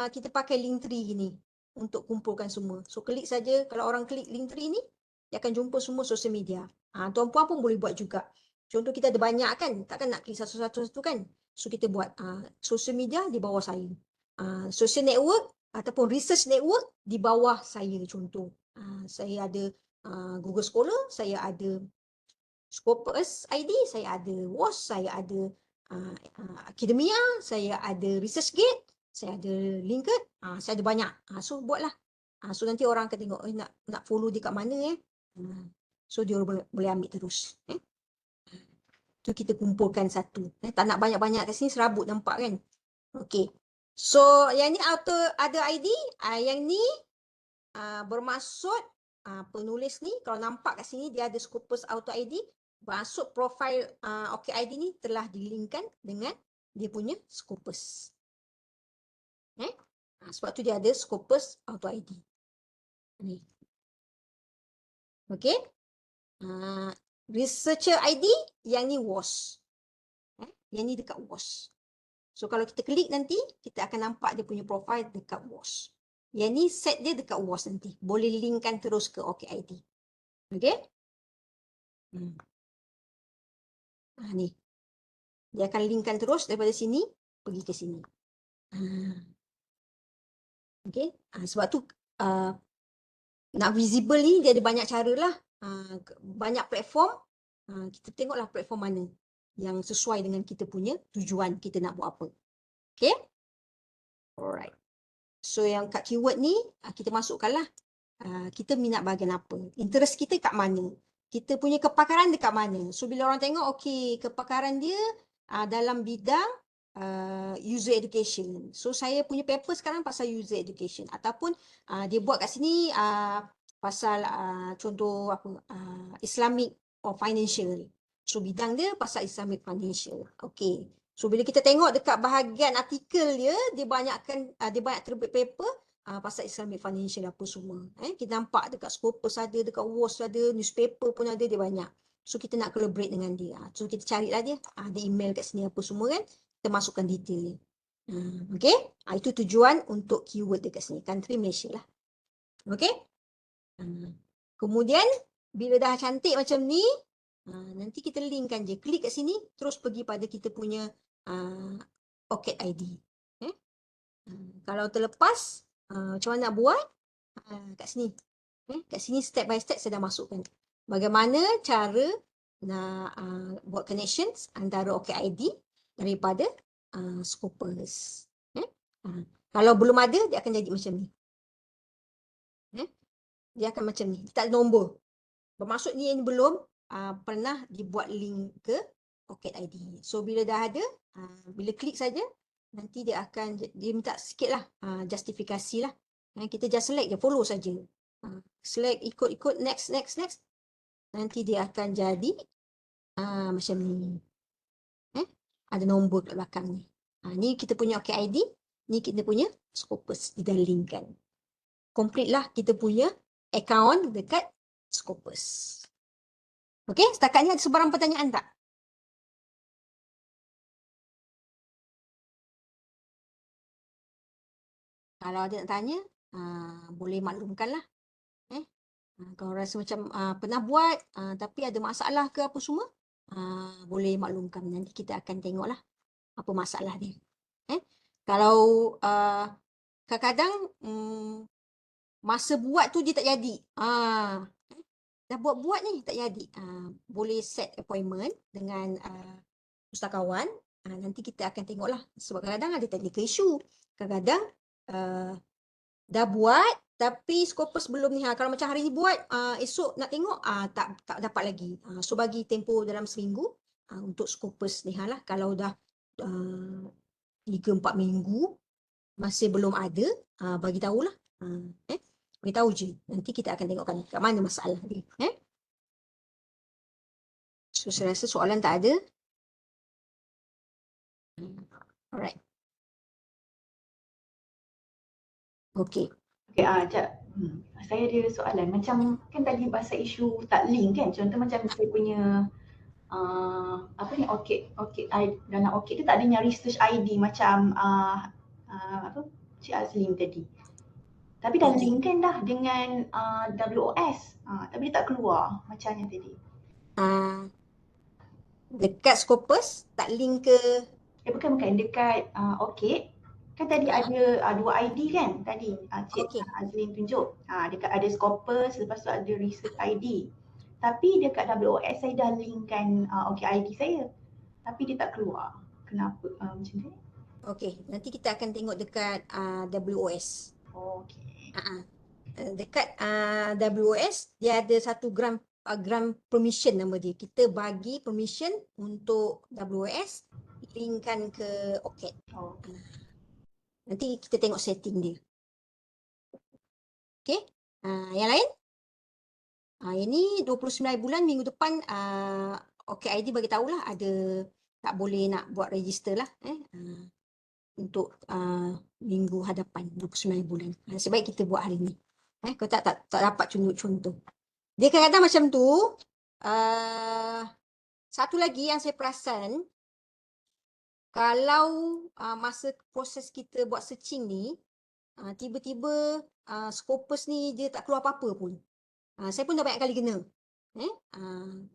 kita pakai Linktree gini untuk kumpulkan semua. So klik saja, kalau orang klik Linktree ni, dia akan jumpa semua sosial media. Tuan-puan pun boleh buat juga. Contoh kita ada banyak kan, takkan nak klik satu-satu kan. So kita buat sosial media di bawah saya. Social network ataupun research network di bawah saya contoh. Saya ada Google Scholar, saya ada Scopus ID, saya ada WAS, saya ada Academia, saya ada ResearchGate, saya ada Linked, saya ada banyak. So buatlah. So nanti orang akan tengok nak follow dia kat mana so dia boleh ambil terus. Tu kita kumpulkan satu. Tak nak banyak-banyak kat sini serabut nampak kan. Okey. So yang ni ada ID, yang ni bermaksud penulis ni kalau nampak kat sini dia ada Scopus Auto ID, bermaksud profil OKID ni telah dilinkkan dengan dia punya Scopus. Sebab tu dia ada Scopus Auto ID. Ni. Okey. Researcher ID yang ni WAS. Yang ni dekat WAS. So kalau kita klik nanti kita akan nampak dia punya profil dekat WAS. Yang ni set dia dekat WAS nanti. Boleh linkkan terus ke OKID. Okey? Ni. Dia akan linkkan terus daripada sini pergi ke sini. Okey? Sebab tu nak visible ni dia ada banyak cara lah. Banyak platform. Kita tengoklah platform mana yang sesuai dengan kita punya tujuan kita nak buat apa. Okey? Alright. So yang kat keyword ni kita masukkanlah kita minat bahagian apa. Interest kita kat mana. Kita punya kepakaran dekat mana. So bila orang tengok okey kepakaran dia dalam bidang user education. So saya punya paper sekarang pasal user education ataupun dia buat kat sini pasal contoh apa Islamic or financial. So bidang dia pasal Islamic financial. Okey. So bila kita tengok dekat bahagian artikel dia banyak terbit paper pasal Islamic financial apa semua. Kita nampak dekat Scopus ada, dekat WAS ada, newspaper pun ada, dia banyak. So kita nak collaborate dengan dia. So kita carilah dia. Ada email kat sini apa semua kan. Kita masukkan detail dia. Okay. Itu tujuan untuk keyword dekat sini. Country Malaysia lah. Okay. Kemudian bila dah cantik macam ni, nanti kita linkkan je. Klik kat sini, terus pergi pada kita punya OKID. Kalau terlepas, macam mana nak buat? Kat sini. Kat sini step by step saya dah masukkan. Bagaimana cara nak buat connections antara OKID daripada Scopus. Kalau belum ada, dia akan jadi macam ni. Dia akan macam ni. Tak ada nombor. Bermaksud ni yang belum pernah dibuat link ke OKID. So bila dah ada, bila klik saja, nanti dia minta sikit lah justifikasi lah. Kita just select je, follow saja. Select, ikut, next. Nanti dia akan jadi macam ni. Ada nombor kat belakang ni. Ni kita punya OKID, ni kita punya Scopus. Dia dah linkkan. Complete lah kita punya account dekat Scopus. Okey, setakat ni ada sebarang pertanyaan tak? Kalau ada nak tanya, boleh maklumkan lah. Kalau rasa macam pernah buat tapi ada masalah ke apa semua, boleh maklumkan. Nanti kita akan tengok lah apa masalah dia. Kalau kadang-kadang masa buat tu dia tak jadi. Dah buat ni tak jadi. Boleh set appointment dengan pustakawan. Nanti kita akan tengoklah. Sebab kadang-kadang ada technical issue. Kadang-kadang dah buat tapi Scopus belum ni. Kalau macam hari ni buat, esok nak tengok, tak dapat lagi. So bagi tempoh dalam seminggu untuk Scopus ni lah. Kalau dah 3-4 minggu masih belum ada, bagi tahulah. Beritahu je. Nanti kita akan tengokkan kat mana masalah dia. So saya rasa soalan tak ada. Alright. Okay. Okay, Cak. Saya ada soalan, macam kan tadi bahasa isu tak link kan, contoh macam saya punya apa ni, Orchid dalam Orchid tu tak adanya research ID macam apa Cik Azlim tadi. Tapi dah Okey. link kan dah dengan WOS. Tapi dia tak keluar macam yang tadi. Ah, dekat Scopus tak link ke Bukan dekat Orchid. Kan tadi ah, ada dua ID kan tadi Cik okey. Azlim tunjuk. Dekat ada Scopus, lepas tu ada research ID. Tapi dekat WOS saya dah linkkan Orchid ID saya. Tapi dia tak keluar. Kenapa macam tu? Okey, nanti kita akan tengok dekat WOS. Okey. Ah, ah. Dekat WOS dia ada satu grant permission nama dia. Kita bagi permission untuk WOS linkkan ke OCAD. Oh. Nanti kita tengok setting dia. Okey. Yang lain? Yang ni 29 bulan minggu depan OCAD ID bagi tahulah ada tak boleh nak buat register lah untuk minggu hadapan 29 bulan. Sebaik kita buat hari ni. Kau tak dapat contoh. Dia kadang-kadang macam tu. Satu lagi yang saya perasan, kalau masa proses kita buat searching ni, tiba-tiba Scopus ni dia tak keluar apa-apa pun. Saya pun dah banyak kali kena.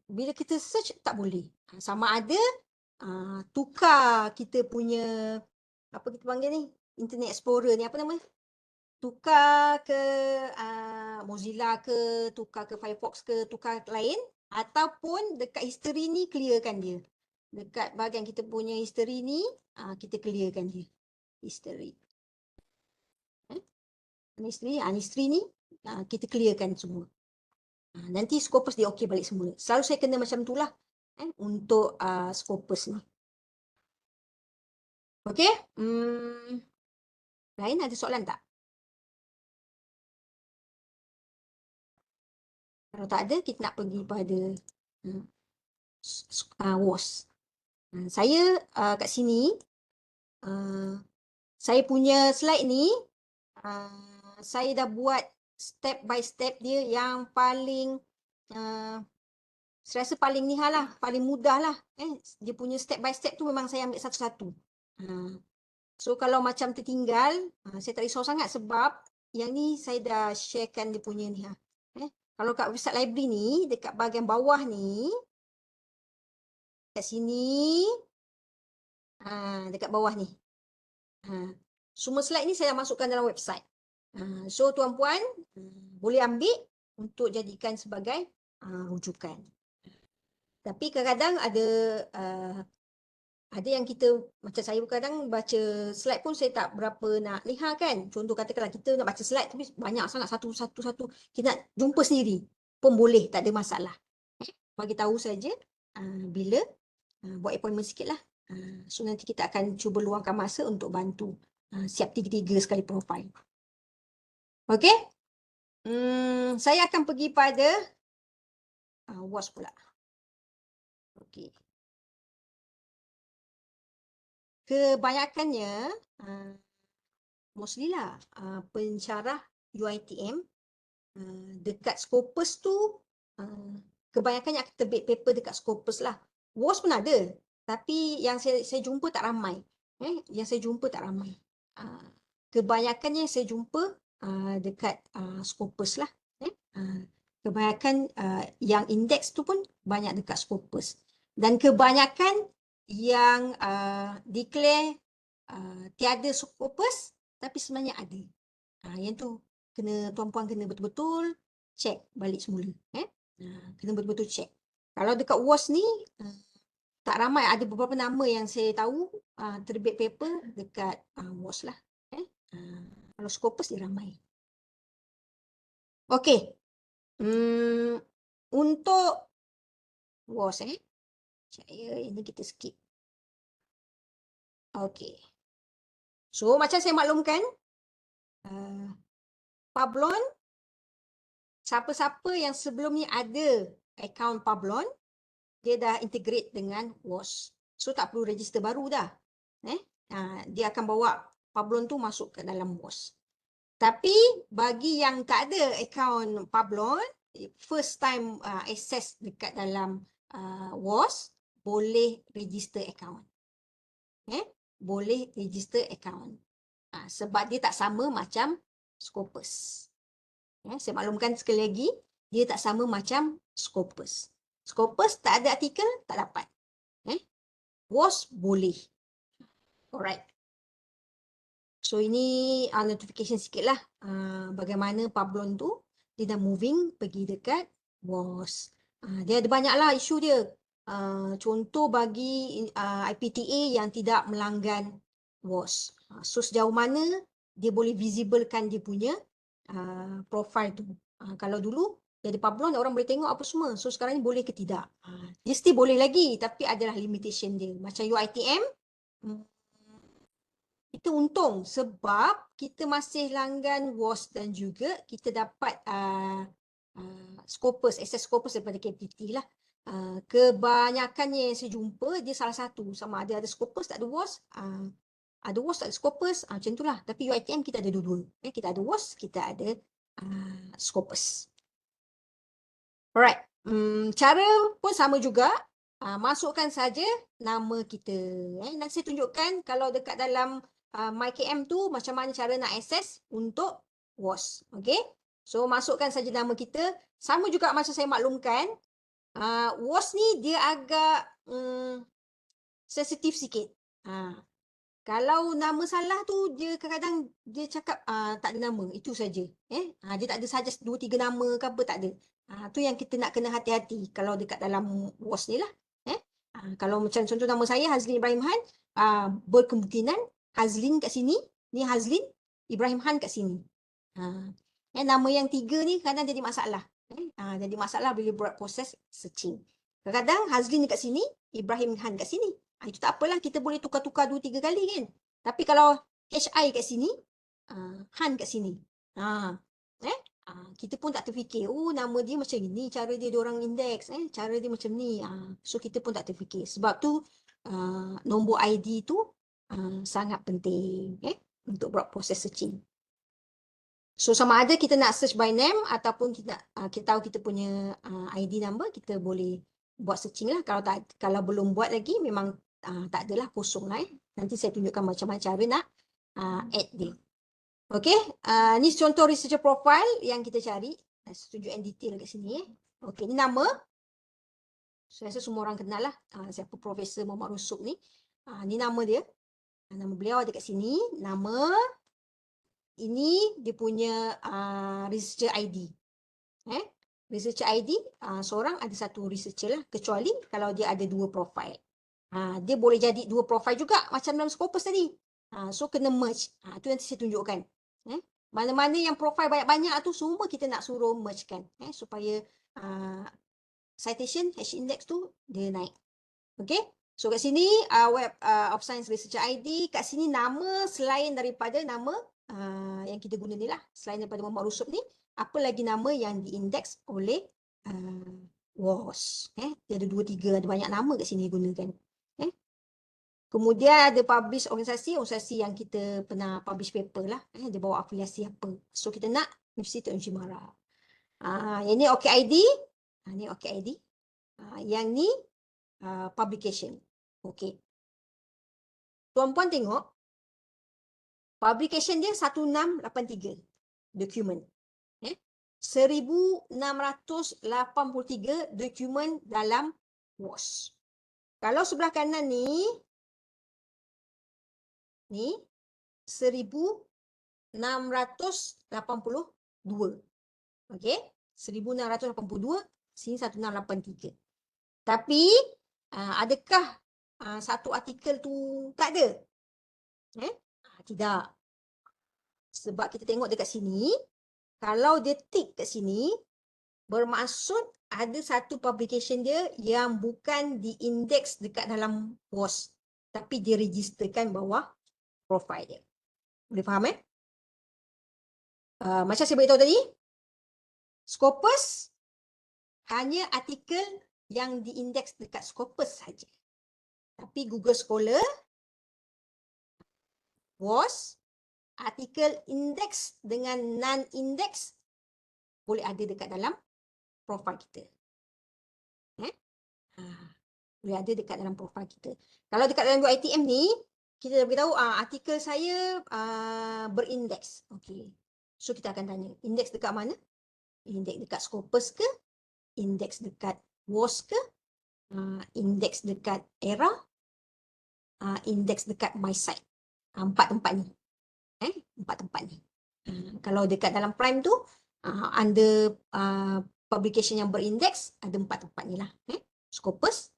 Bila kita search tak boleh. Sama ada tukar kita punya, apa kita panggil ni, Internet Explorer ni, apa nama? Tukar ke Mozilla ke, tukar ke Firefox ke, tukar lain, ataupun dekat history ni clearkan dia. Dekat bahagian kita punya history ni, kita clearkan dia. History. History ni kita clearkan semua. Nanti Scopus dia okey balik semula. Selalu saya kena macam tu lah untuk Scopus ni. Okey? Lain ada soalan tak? Kalau tak ada, kita nak pergi pada WOS. Saya kat sini, saya punya slide ni, saya dah buat step by step dia yang paling, saya rasa paling ni lah, paling mudah lah. Dia punya step by step tu memang saya ambil satu-satu. So kalau macam tertinggal, saya tak risau sangat sebab yang ni saya dah sharekan dia punya ni. Kalau kat website library ni, dekat bahagian bawah ni, kat sini, dekat bawah ni. Semua slide ni saya dah masukkan dalam website. So tuan-puan boleh ambil untuk jadikan sebagai rujukan. Tapi kadang-kadang ada yang kita, macam saya kadang baca slide pun saya tak berapa nak lihat kan. Contoh katakanlah kita nak baca slide tapi banyak sangat satu-satu, kita nak jumpa sendiri pun boleh, tak ada masalah. Bagi tahu saja bila buat appointment sikit lah. So nanti kita akan cuba luangkan masa untuk bantu siap 3-3 sekali profil. Okey? Saya akan pergi pada WOS pula. Okey. Kebanyakannya mostly lah pencarah UiTM dekat Scopus tu kebanyakannya akan terbit paper dekat Scopus lah. WOS pun ada, tapi yang saya jumpa tak ramai. Yang saya jumpa tak ramai. Kebanyakannya saya jumpa dekat Scopus lah. Kebanyakan yang indeks tu pun banyak dekat Scopus. Dan kebanyakan yang declare tiada Scopus tapi sebenarnya ada. Yang tu tuan-puan kena betul-betul check balik semula. Kena betul-betul check. Kalau dekat WOS ni tak ramai, ada beberapa nama yang saya tahu terbit paper dekat WOS lah. Kalau Scopus dia ramai. Okey. Untuk WOS ini kita skip. Okey. So macam saya maklumkan, Publon, siapa-siapa yang sebelum ni ada akaun Publon, dia dah integrate dengan WOS. So tak perlu register baru dah. Dia akan bawa Publon tu masuk ke dalam WOS. Tapi bagi yang tak ada akaun Publon, first time access dekat dalam WOS, boleh register akaun. Boleh register akaun. Sebab dia tak sama macam Scopus. Saya maklumkan sekali lagi, dia tak sama macam Scopus. Scopus tak ada artikel, tak dapat. WOS boleh. Alright. So ini notification sikit lah bagaimana Publon tu dia dah moving pergi dekat WOS. Dia ada banyak lah isu dia. Contoh bagi IPTA yang tidak melanggan WOS. So sejauh mana dia boleh visiblekan dia punya profile tu. Kalau dulu dia ada Publon, orang boleh tengok apa semua. So sekarang ni boleh ke tidak? Dia still boleh lagi tapi adalah limitation dia. Macam UiTM, kita untung sebab kita masih langgan WOS dan juga kita dapat Scopus, access Scopus daripada KPT lah. Kebanyakannya yang saya jumpa, dia salah satu. Sama ada Scopus, tak ada WOS. Ada WOS, tak ada Scopus. Macam itulah. Tapi UiTM kita ada dua-dua. Kita ada WOS, kita ada Scopus. Alright. Cara pun sama juga. Masukkan saja nama kita. Nanti saya tunjukkan kalau dekat dalam MyKM tu macam mana cara nak akses untuk WOS. Okay. So masukkan saja nama kita. Sama juga macam saya maklumkan. WOS ni dia agak sensitif sikit. Kalau nama salah tu dia kadang-kadang dia cakap tak ada nama. Itu saja. Dia tak ada saja 2-3 nama ke apa, tak ada. Tu yang kita nak kena hati-hati kalau dekat dalam WOS ni lah. Kalau macam contoh nama saya Hazlin Ibrahim Han, berkemungkinan Hazlin kat sini, ni Hazlin Ibrahim Han kat sini. Nama yang 3 ni kadang jadi masalah. Jadi masalah bila buat proses searching. Kadang-kadang Hazlin kat sini, Ibrahim Han kat sini. Itu tak apalah, kita boleh tukar-tukar 2-3 kali kan. Tapi kalau HI kat sini, Han kat sini. Kita pun tak terfikir, nama dia macam ini, cara dia diorang indeks, cara dia macam ni. So kita pun tak terfikir. Sebab tu nombor ID tu sangat penting untuk buat proses searching. So sama ada kita nak search by name ataupun kita tahu kita punya ID number, kita boleh buat searching lah. Kalau belum buat lagi, memang tak adalah, kosong lah. Nanti saya tunjukkan macam mana cara nak add dia. Okay, ni contoh researcher profile yang kita cari. Saya tunjukkan detail kat sini. Okay, ni nama. Saya rasa semua orang kenal lah. Siapa Profesor Muhammad Rusuk ni. Ni nama dia. Nama beliau ada kat sini. Nama. Ini dia punya researcher ID. Researcher ID, seorang ada satu researcher lah. Kecuali kalau dia ada 2 profile. Dia boleh jadi 2 profile juga. Macam dalam Scopus tadi. So kena merge. Tu nanti saya tunjukkan. Mana-mana yang profile banyak-banyak tu semua kita nak suruh merge kan. Supaya citation, hash index tu dia naik. Okay. So kat sini Web of Science Researcher ID. Kat sini nama selain daripada nama yang kita guna ni lah. Selain daripada Muhammad Rusuk ni. Apa lagi nama yang diindeks oleh WOS. Dia ada 2-3, ada banyak nama kat sini digunakan. Kemudian ada publish organisasi yang kita pernah publish paper lah. Dia bawa afiliasi apa. So kita nak Universiti Tunku Mara. Yang ni OKID. Ni OKID. Yang ni publication. Okay. Tuan-puan tengok. Publication dia 1683. Dokumen. 1683 dokumen dalam WOS. Kalau sebelah kanan ni 1682. Okey, 1682, sini 1683. Tapi adakah satu artikel tu tak ada? Tidak. Sebab kita tengok dekat sini, kalau dia tick kat sini, bermaksud ada satu publication dia yang bukan diindeks dekat dalam WOS, tapi dia registerkan bawah profile dia. Boleh faham macam saya beritahu tadi, Scopus hanya artikel yang diindeks dekat Scopus saja. Tapi Google Scholar, WOS, artikel indeks dengan non-indeks boleh ada dekat dalam profil kita. Boleh ada dekat dalam profil kita. Kalau dekat dalam UiTM ni, kita dah beritahu artikel saya berindeks. Okey. So kita akan tanya, indeks dekat mana? Indeks dekat Scopus ke? Indeks dekat WOS ke? Indeks dekat ERA? Indeks dekat MySite. Empat tempat ni. Empat tempat ni. Kalau dekat dalam Prime tu, under publication yang berindeks, ada empat tempat ni lah. Scopus,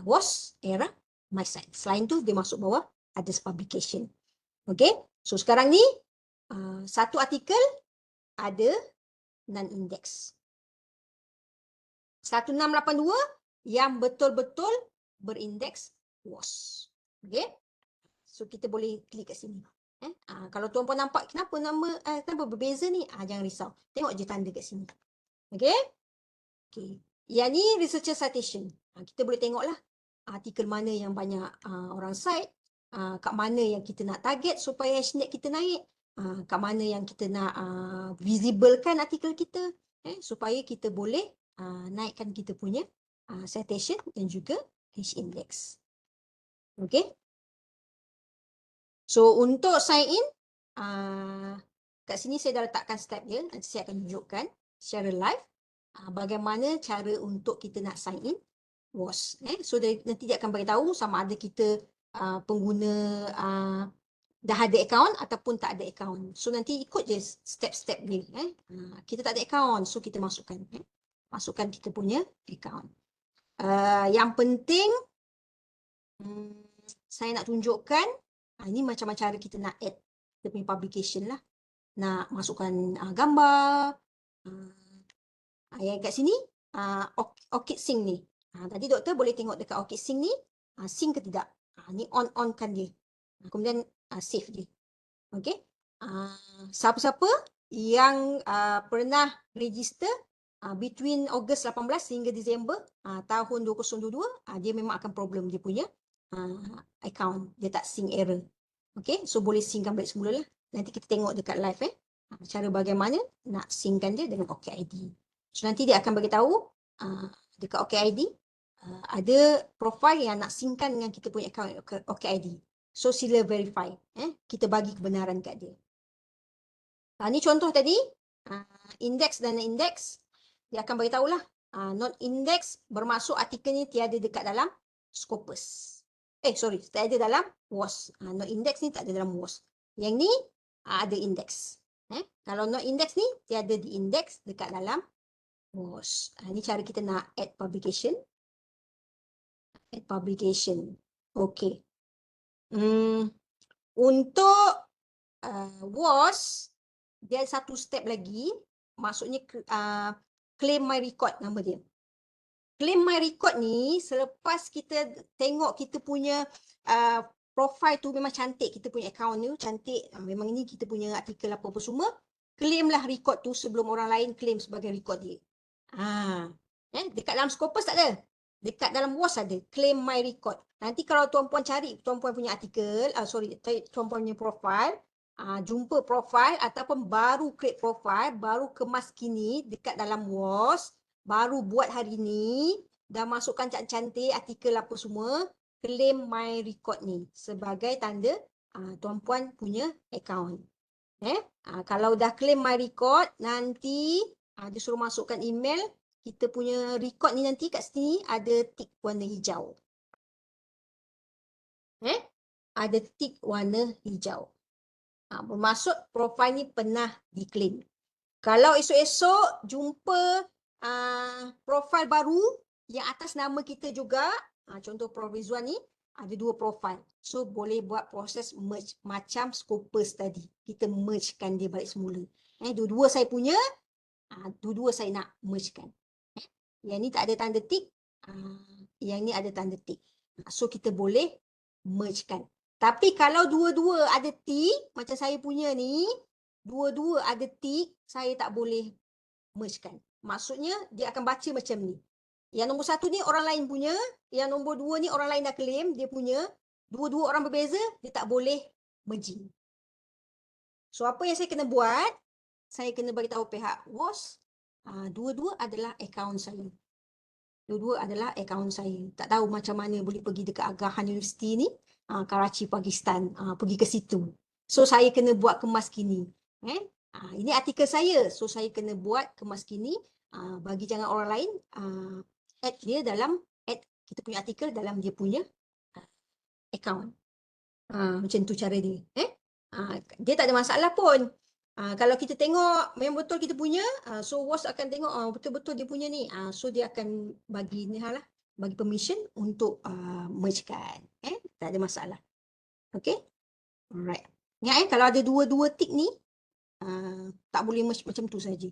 WOS, ERA, MySite. Selain tu, dia masuk bawah others publication. Okay, so sekarang ni, satu artikel ada non-index. 1682 yang betul-betul berindeks WOS. Okay, so kita boleh klik kat sini. Kalau tuan-puan nampak kenapa kenapa berbeza ni, jangan risau. Tengok je tanda kat sini. Okay, yang ni researcher citation. Kita boleh tengoklah artikel mana yang banyak orang cite, kat mana yang kita nak target supaya hashtag kita naik, kat mana yang kita nak visiblekan artikel kita, supaya kita boleh naikkan kita punya citation dan juga H-index. Okay. So untuk sign in, kat sini saya dah letakkan step dia. Nanti saya akan tunjukkan secara live bagaimana cara untuk kita nak sign in WOS. So nanti dia akan beritahu sama ada kita pengguna dah ada account ataupun tak ada account. So nanti ikut je step-step dia. Kita tak ada account, so kita masukkan. Masukkan kita punya account. Yang penting, saya nak tunjukkan, ini macam cara kita nak add kita punya publication lah. Nak masukkan gambar. Yang kat sini, OrchidSync ni. Tadi doktor boleh tengok dekat OrchidSync ni, sync ke tidak. Ni on kan dia. Kemudian save dia. Okay. Siapa-siapa yang pernah register between Ogos 18 hingga Disember tahun 2022, dia memang akan problem dia punya account. Dia tak sync error. Okay. So boleh synckan balik semula lah. Nanti kita tengok dekat live cara bagaimana nak synckan dia dengan OKID. So nanti dia akan beritahu dekat OKID ada profil yang nak synckan dengan kita punya account OKID. So sila verify. Kita bagi kebenaran kat dia. Ni contoh tadi, index dan non-index. Dia akan beritahu lah. Non-index bermaksud artikel ni tiada dekat dalam Scopus. Tak ada dalam WOS. Non-index ni tak ada dalam WOS. Yang ni ada index. Kalau non-index ni tiada di index dekat dalam WOS. Ini cara kita nak add publication. Add publication. Okay. Untuk WOS, dia ada satu step lagi. Maksudnya claim my record nama dia. Claim my record ni, selepas kita tengok kita punya profile tu memang cantik, kita punya account ni cantik, memang ini kita punya artikel apa-apa semua, claimlah record tu sebelum orang lain claim sebagai record dia. Dekat dalam Scopus tak ada. Dekat dalam WOS ada, claim my record. Nanti kalau tuan-puan cari tuan-puan punya artikel, tuan-puan punya profile, jumpa profile ataupun baru create profile, baru kemas kini dekat dalam WOS, baru buat hari ni, dah masukkan cantik-cantik artikel apa semua, claim my record ni sebagai tanda tuan-puan punya account. Kalau dah claim my record, nanti dia suruh masukkan email, kita punya record ni nanti kat sini ada tik warna hijau. Ada tik warna hijau. Bermaksud profil ni pernah diklaim. Kalau esok-esok jumpa profil baru yang atas nama kita juga, contoh Prof Rizwan ni ada dua profil. So boleh buat proses merge macam Scopus tadi. Kita mergekan dia balik semula. Dua-dua saya punya, dua-dua saya nak mergekan. Yang ni tak ada tanda tik, yang ni ada tanda tik. So kita boleh mergekan. Tapi kalau dua-dua ada tik, macam saya punya ni, dua-dua ada tik, saya tak boleh mergekan. Maksudnya dia akan baca macam ni. Yang nombor satu ni orang lain punya, yang nombor dua ni orang lain dah claim dia punya, dua-dua orang berbeza, dia tak boleh merging. So apa yang saya kena buat? Saya kena bagi tahu pihak WOS, dua-dua adalah akaun saya. Dua-dua adalah akaun saya. Tak tahu macam mana boleh pergi dekat Agahan University ni, Karachi, Pakistan, pergi ke situ. So saya kena buat kemas kini. Ini artikel saya. So saya kena buat kemas kini, bagi jangan orang lain add dia dalam, add kita punya artikel dalam dia punya akaun. Macam tu cara dia. Dia tak ada masalah pun. Kalau kita tengok memang betul kita punya, so WOS akan tengok betul-betul dia punya ni. So dia akan bagi ni lah, bagi permission untuk mergekan. Tak ada masalah. Okay? Alright. Ingat kalau ada dua-dua tick ni, tak boleh merge macam tu saja.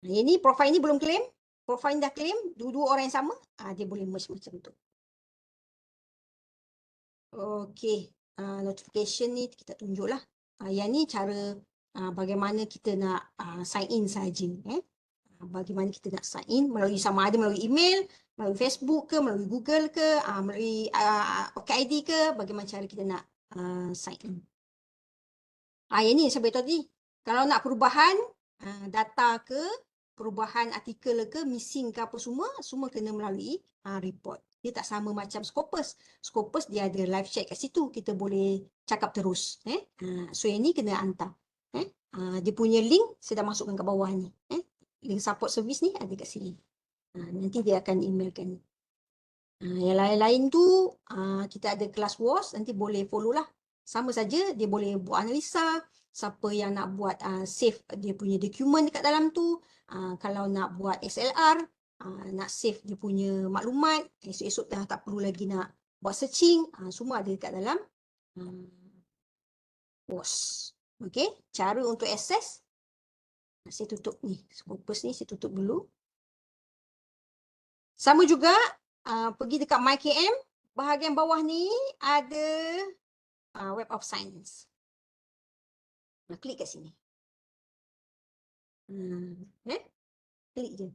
Yang ni profile ni belum claim. Profile ni dah claim, dua-dua orang yang sama, dia boleh merge macam tu. Okay. Notification ni kita tunjuklah. Yang ni cara bagaimana kita nak sign in saja. Bagaimana kita nak sign in melalui, sama ada melalui email, melalui Facebook ke, melalui Google ke, melalui OKID ke, bagaimana cara kita nak sign in. Yang ni saya beritahu tadi. Kalau nak perubahan data ke, perubahan artikel ke, missing ke apa semua kena melalui report. Dia tak sama macam Scopus. Scopus dia ada live chat kat situ. Kita boleh cakap terus. So yang ni kena hantar. Dia punya link saya dah masukkan kat bawah ni. Link support service ni ada kat sini. Nanti dia akan emailkan. Yang lain-lain tu kita ada kelas WOS, nanti boleh follow lah. Sama saja dia boleh buat analisa. Siapa yang nak buat save dia punya dokumen dekat dalam tu. Kalau nak buat XLR, nak save dia punya maklumat, esok-esok dah tak perlu lagi nak buat searching, semua ada dekat dalam WOS. Okay, cara untuk access, saya tutup ni, Scopus ni saya tutup dulu. Sama juga, pergi dekat MyKM, bahagian bawah ni ada Web of Science. Klik kat sini. Klik je.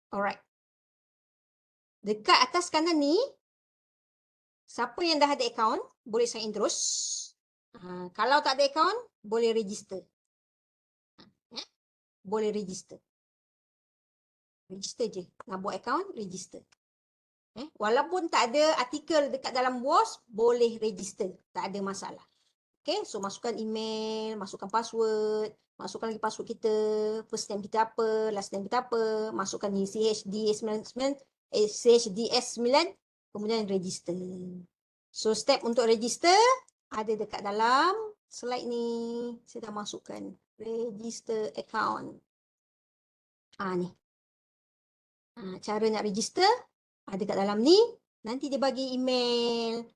Alright. Dekat atas kanan ni, siapa yang dah ada akaun, boleh sign in terus. Kalau tak ada akaun, boleh register. Boleh register. Register je. Nak buat akaun, register. Walaupun tak ada artikel dekat dalam WOS, boleh register. Tak ada masalah. Okay, so masukkan email, masukkan password, masukkan lagi password kita, first name kita apa, last name kita apa, masukkan ni CHDS9, kemudian register. So step untuk register ada dekat dalam slide ni. Saya dah masukkan register account. Ni. Cara nak register ada kat dalam ni. Nanti dia bagi email.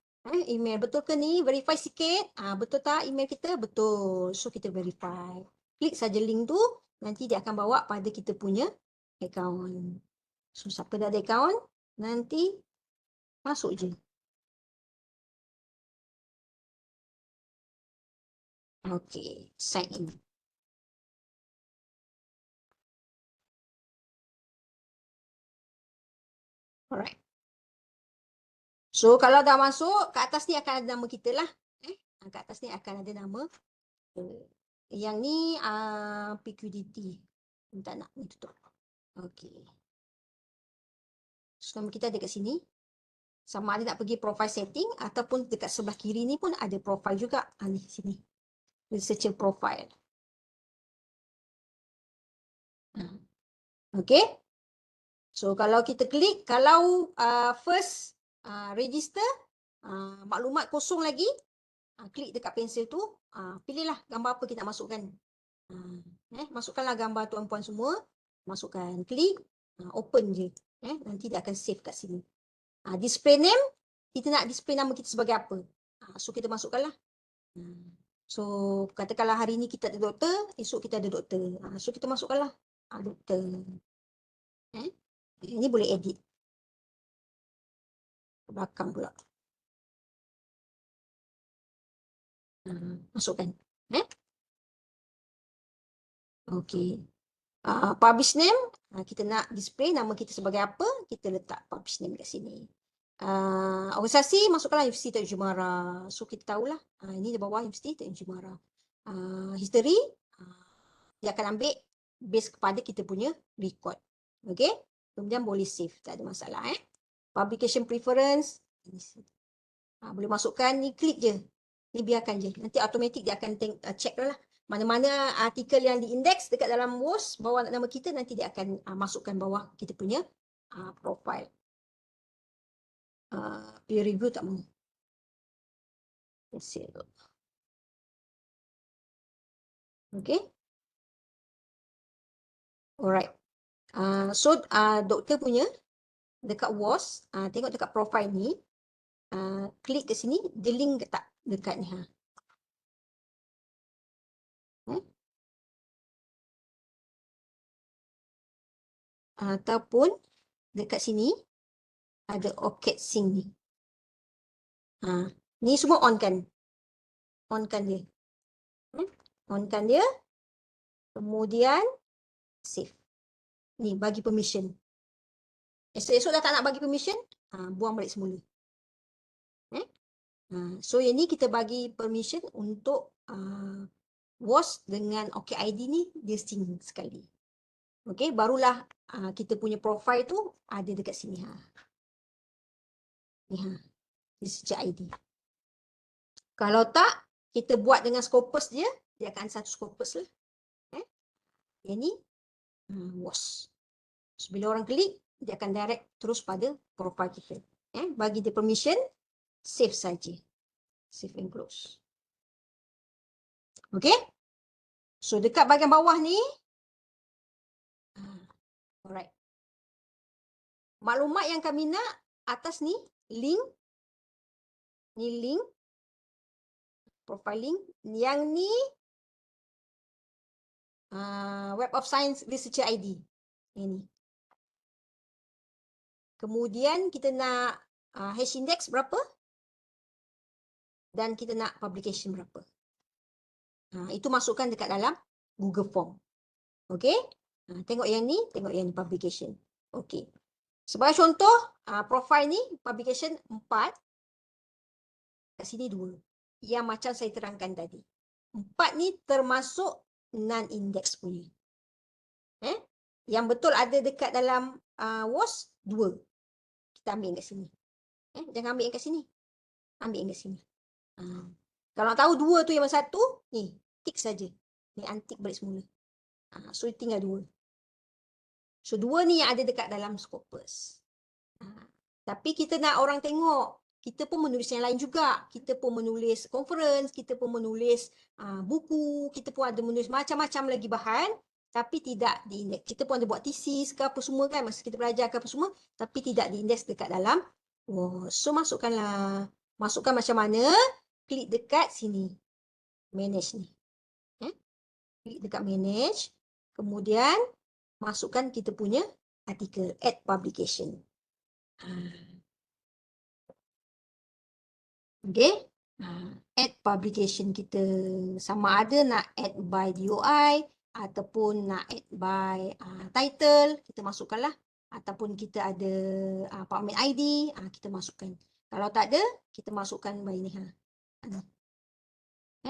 Email betul ke ni? Verify sikit. Betul tak email kita? Betul. So kita verify. Klik saja link tu. Nanti dia akan bawa pada kita punya account. So siapa dah ada account, nanti masuk je. Okay, sign in. Alright. So kalau dah masuk, kat atas ni akan ada nama kita lah. Kat atas ni akan ada nama. Yang ni PQDT. Tak nak ni tutup. Okay. So nama kita ada kat sini. Sama ada nak pergi profile setting ataupun dekat sebelah kiri ni pun ada profile juga. Ni sini. Researcher profile. Okay. So kalau kita klik, kalau first register, maklumat kosong lagi, klik dekat pensel tu, pilihlah gambar apa kita nak masukkan. Masukkanlah gambar tuan-puan semua, masukkan, klik, open je. Nanti dia akan save kat sini. Display name, kita nak display nama kita sebagai apa. So kita masukkanlah. So katakanlah hari ni kita ada doktor, esok kita ada doktor. So kita masukkanlah doktor. Ini boleh edit. Ke belakang pula. Masukkan. Okey. Publish name, kita nak display nama kita sebagai apa, kita letak publish name kat sini. Organisasi masukkanlah Universiti Tengku Jemara. So kita tahulah. Ini di bawah Universiti Tengku Jemara. History, dia akan ambil base kepada kita punya record. Okay. Kemudian boleh save. Tak ada masalah. Publication preference. Boleh masukkan ni, klik je. Ni biarkan je. Nanti automatik dia akan check lah. Mana-mana artikel yang diindeks dekat dalam WOS, bawah nama kita, nanti dia akan masukkan bawah kita punya profile. Peer review tak mau. Okay. Alright. So doktor punya dekat WOS, tengok dekat profile ni, klik ke sini, dia link tak dekat ni. Ataupun dekat sini ada ORCID sync ni. Ni semua on kan. On kan dia. On kan dia. Kemudian save. Ni bagi permission. Esok-esok dah tak nak bagi permission, buang balik semula. So yang ni kita bagi permission untuk WOS dengan OKID ni dia sync sekali. Okay, barulah kita punya profile tu ada dekat sini. Ni researcher ID. Kalau tak, kita buat dengan Scopus dia akan satu Scopus lah. Yang ni WOS. So, bila orang klik, dia akan direct terus pada profile kita. Bagi dia permission, save saja. Save and close. Okay? So, dekat bahagian bawah ni, alright. Maklumat yang kami nak, atas ni, link. Ni link. Profile link. Yang ni, Web of Science Researcher ID. Ini. Kemudian kita nak hash index berapa. Dan kita nak publication berapa. Itu masukkan dekat dalam Google Form. Okay. Tengok yang ni, tengok yang ni publication. Okay. Sebagai contoh, profile ni publication 4. Kat sini 2. Yang macam saya terangkan tadi. 4 ni termasuk non-index punya. Yang betul ada dekat dalam WOS 2. Kita ambil kat sini. Jangan ambil yang kat sini. Ambil yang kat sini. Kalau nak tahu 2 tu yang mana 1, ni, tik saja. Ni untick balik semula. So tinggal 2. So 2 ni yang ada dekat dalam Scopus. Tapi kita nak orang tengok. Kita pun menulis yang lain juga. Kita pun menulis conference, kita pun menulis buku, kita pun ada menulis macam-macam lagi bahan, tapi tidak diindeks. Kita pun ada buat thesis ke apa semua kan, masa kita belajar ke apa semua, tapi tidak diindeks dekat dalam. So masukkanlah. Masukkan macam mana? Klik dekat sini. Manage ni. Klik dekat manage. Kemudian masukkan kita punya artikel. Add publication. Okay. Add publication kita sama ada nak add by DOI ataupun nak add by title, kita masukkanlah. Ataupun kita ada PubMed ID, kita masukkan. Kalau tak ada, kita masukkan by ni.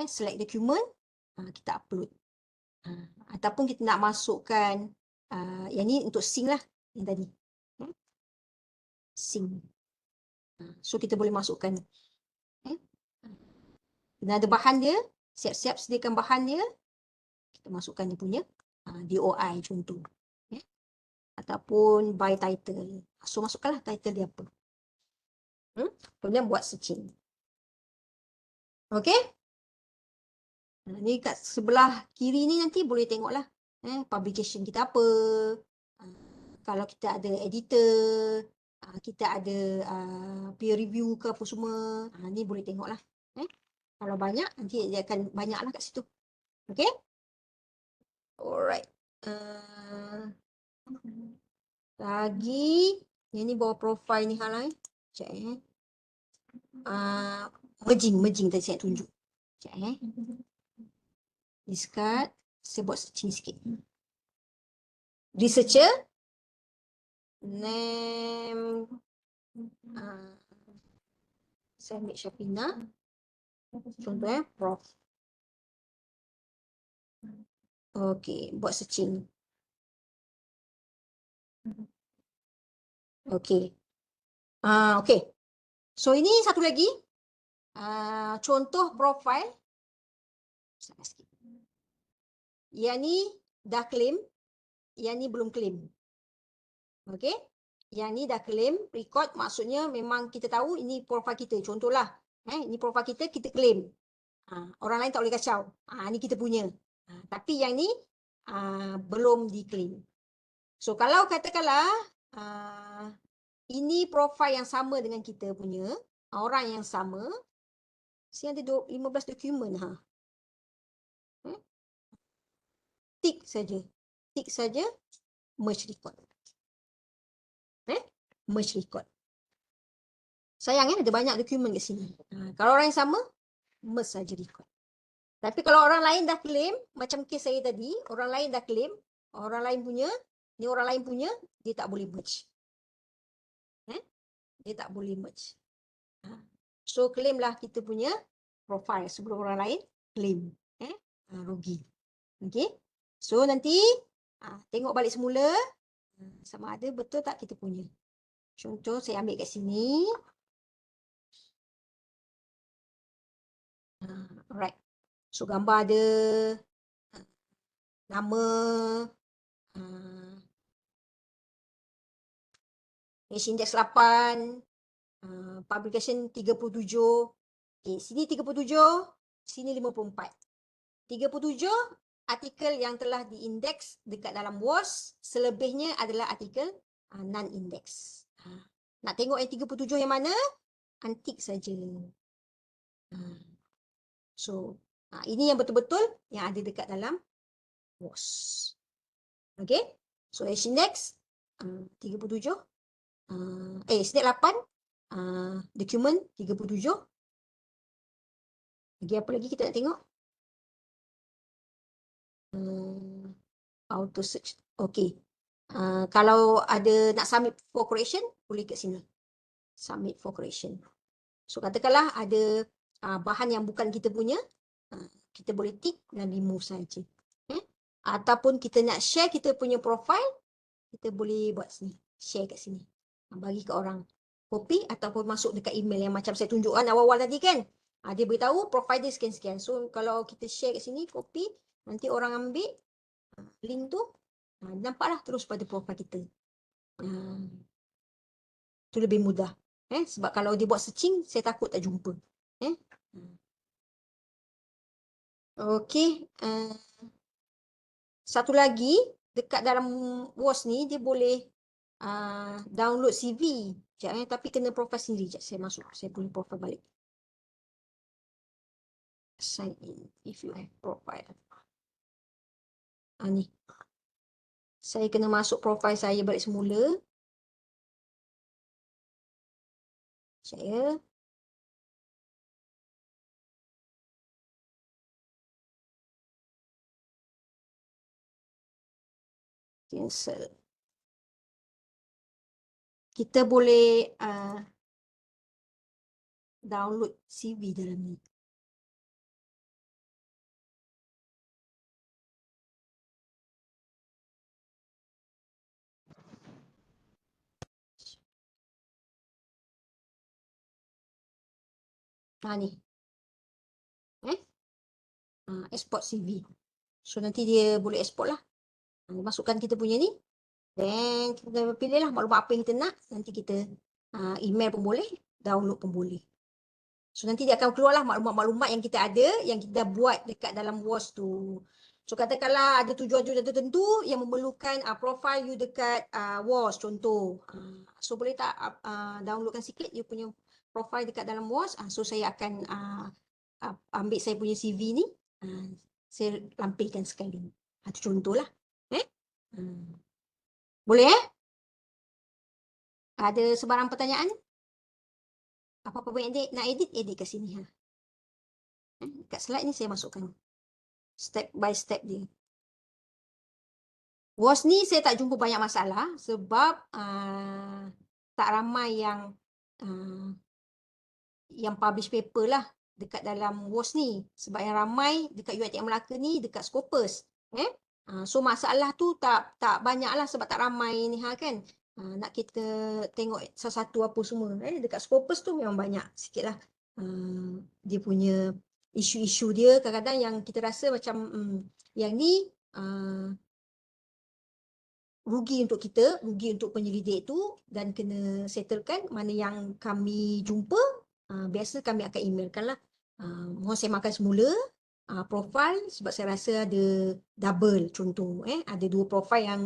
Select document, kita upload. Ataupun kita nak masukkan, yang ni untuk sync lah, yang tadi. Sync. So kita boleh masukkan. Dan ada bahan dia, siap-siap sediakan bahan dia, kita masukkan dia punya DOI contoh. Ataupun by title. So masukkanlah title dia apa. Kemudian buat searching. Okay. Ni kat sebelah kiri ni nanti boleh tengoklah. Publication kita apa. Kalau kita ada editor, kita ada peer review ke apa semua. Ni boleh tengoklah. Kalau banyak, nanti dia akan banyaklah kat situ. Okay. Alright. Lagi. Yang ni bawah profile ni hal lain. Sekejap merging tadi saya tunjuk. Sekejap Discard. Saya buat searching sikit. Researcher. Name. Saya ambil Syafina. Contoh Prof. Okey, buat searching. Okey. Okey. So ini satu lagi. Contoh profil. Sikit. Yang ni dah claim, yang ni belum claim. Okey? Yang ni dah claim, record maksudnya memang kita tahu ini profil kita. Contohlah, ini profil kita, kita claim. Orang lain tak boleh kacau. Ni kita punya. Tapi yang ni belum diklaim. So kalau katakanlah ini profil yang sama dengan kita punya, orang yang sama, sini ada 15 dokumen. Tik saja. Tik saja, merge record. Merge record. Sayang ada banyak dokumen kat sini. Kalau orang yang sama, merge saja record. Tapi kalau orang lain dah claim, macam kes saya tadi, orang lain dah claim, orang lain punya, ni orang lain punya, dia tak boleh merge. Dia tak boleh merge. So claimlah kita punya profile sebelum orang lain claim. Rugi. Okay. So nanti tengok balik semula sama ada betul tak kita punya. Contoh saya ambil kat sini. Alright. So gambar ada nama, index 8, publication 37. Okay, sini 37, sini 54. 37 artikel yang telah diindeks dekat dalam WOS, selebihnya adalah artikel non-index. Nak tengok yang 37 yang mana? Antik saja. So, ini yang betul-betul yang ada dekat dalam WOS. Okay. So, index 37. Index 8. Dokumen 37. Lagi apa lagi kita nak tengok? Auto search. Okay. Kalau ada nak submit for correction, boleh kat sini. Submit for correction. So, katakanlah ada bahan yang bukan kita punya, kita boleh tick dan remove saja. Ataupun kita nak share kita punya profile, kita boleh buat sini. Share kat sini. Bagi ke orang. Copy ataupun masuk dekat email yang macam saya tunjukkan awal-awal tadi kan. Dia beritahu profile dia sekian-sekian. So, kalau kita share kat sini, copy, nanti orang ambil link tu, nampaklah terus pada profil kita. Itu lebih mudah. Sebab kalau dia buat searching, saya takut tak jumpa. Okey. Satu lagi, dekat dalam WOS ni, dia boleh download CV. Sekejap, tapi kena profil sendiri. Sekejap, saya masuk. Saya punya profil balik. Sign in if you have profile. Ni. Saya kena masuk profil saya balik semula. Saya cancel. Kita boleh download CV dalam ni. Ni. Export CV. So nanti dia boleh export lah. Masukkan kita punya ni. Dan kita pilih lah maklumat apa yang kita nak. Nanti kita email pun boleh, download pun boleh. So nanti dia akan keluar lah maklumat-maklumat yang kita ada, yang kita buat dekat dalam WOS tu. So katakanlah ada tujuan-tujuan tertentu yang memerlukan profile you dekat WOS contoh. So boleh tak downloadkan sikit you punya profile dekat dalam WOS. So saya akan ambil saya punya CV ni. Saya lampirkan sekali. Itu contohlah. Boleh Ada sebarang pertanyaan? Apa-apa yang nak edit kat sini. Kat slide ni saya masukkan. Step by step dia. WOS ni saya tak jumpa banyak masalah sebab tak ramai yang publish paper lah dekat dalam WOS ni. Sebab yang ramai dekat UiTM Melaka ni dekat Scopus. So masalah tu tak banyak lah sebab tak ramai ni kan. Nak kita tengok satu-satu apa semua. Dekat Scopus tu memang banyak sikit lah. Dia punya isu-isu dia kadang-kadang yang kita rasa macam yang ni rugi untuk kita, rugi untuk penyelidik tu dan kena settlekan. Mana yang kami jumpa, biasa kami akan emailkan lah. Mohon saya makan semula profile sebab saya rasa ada double contoh. Ada 2 profile yang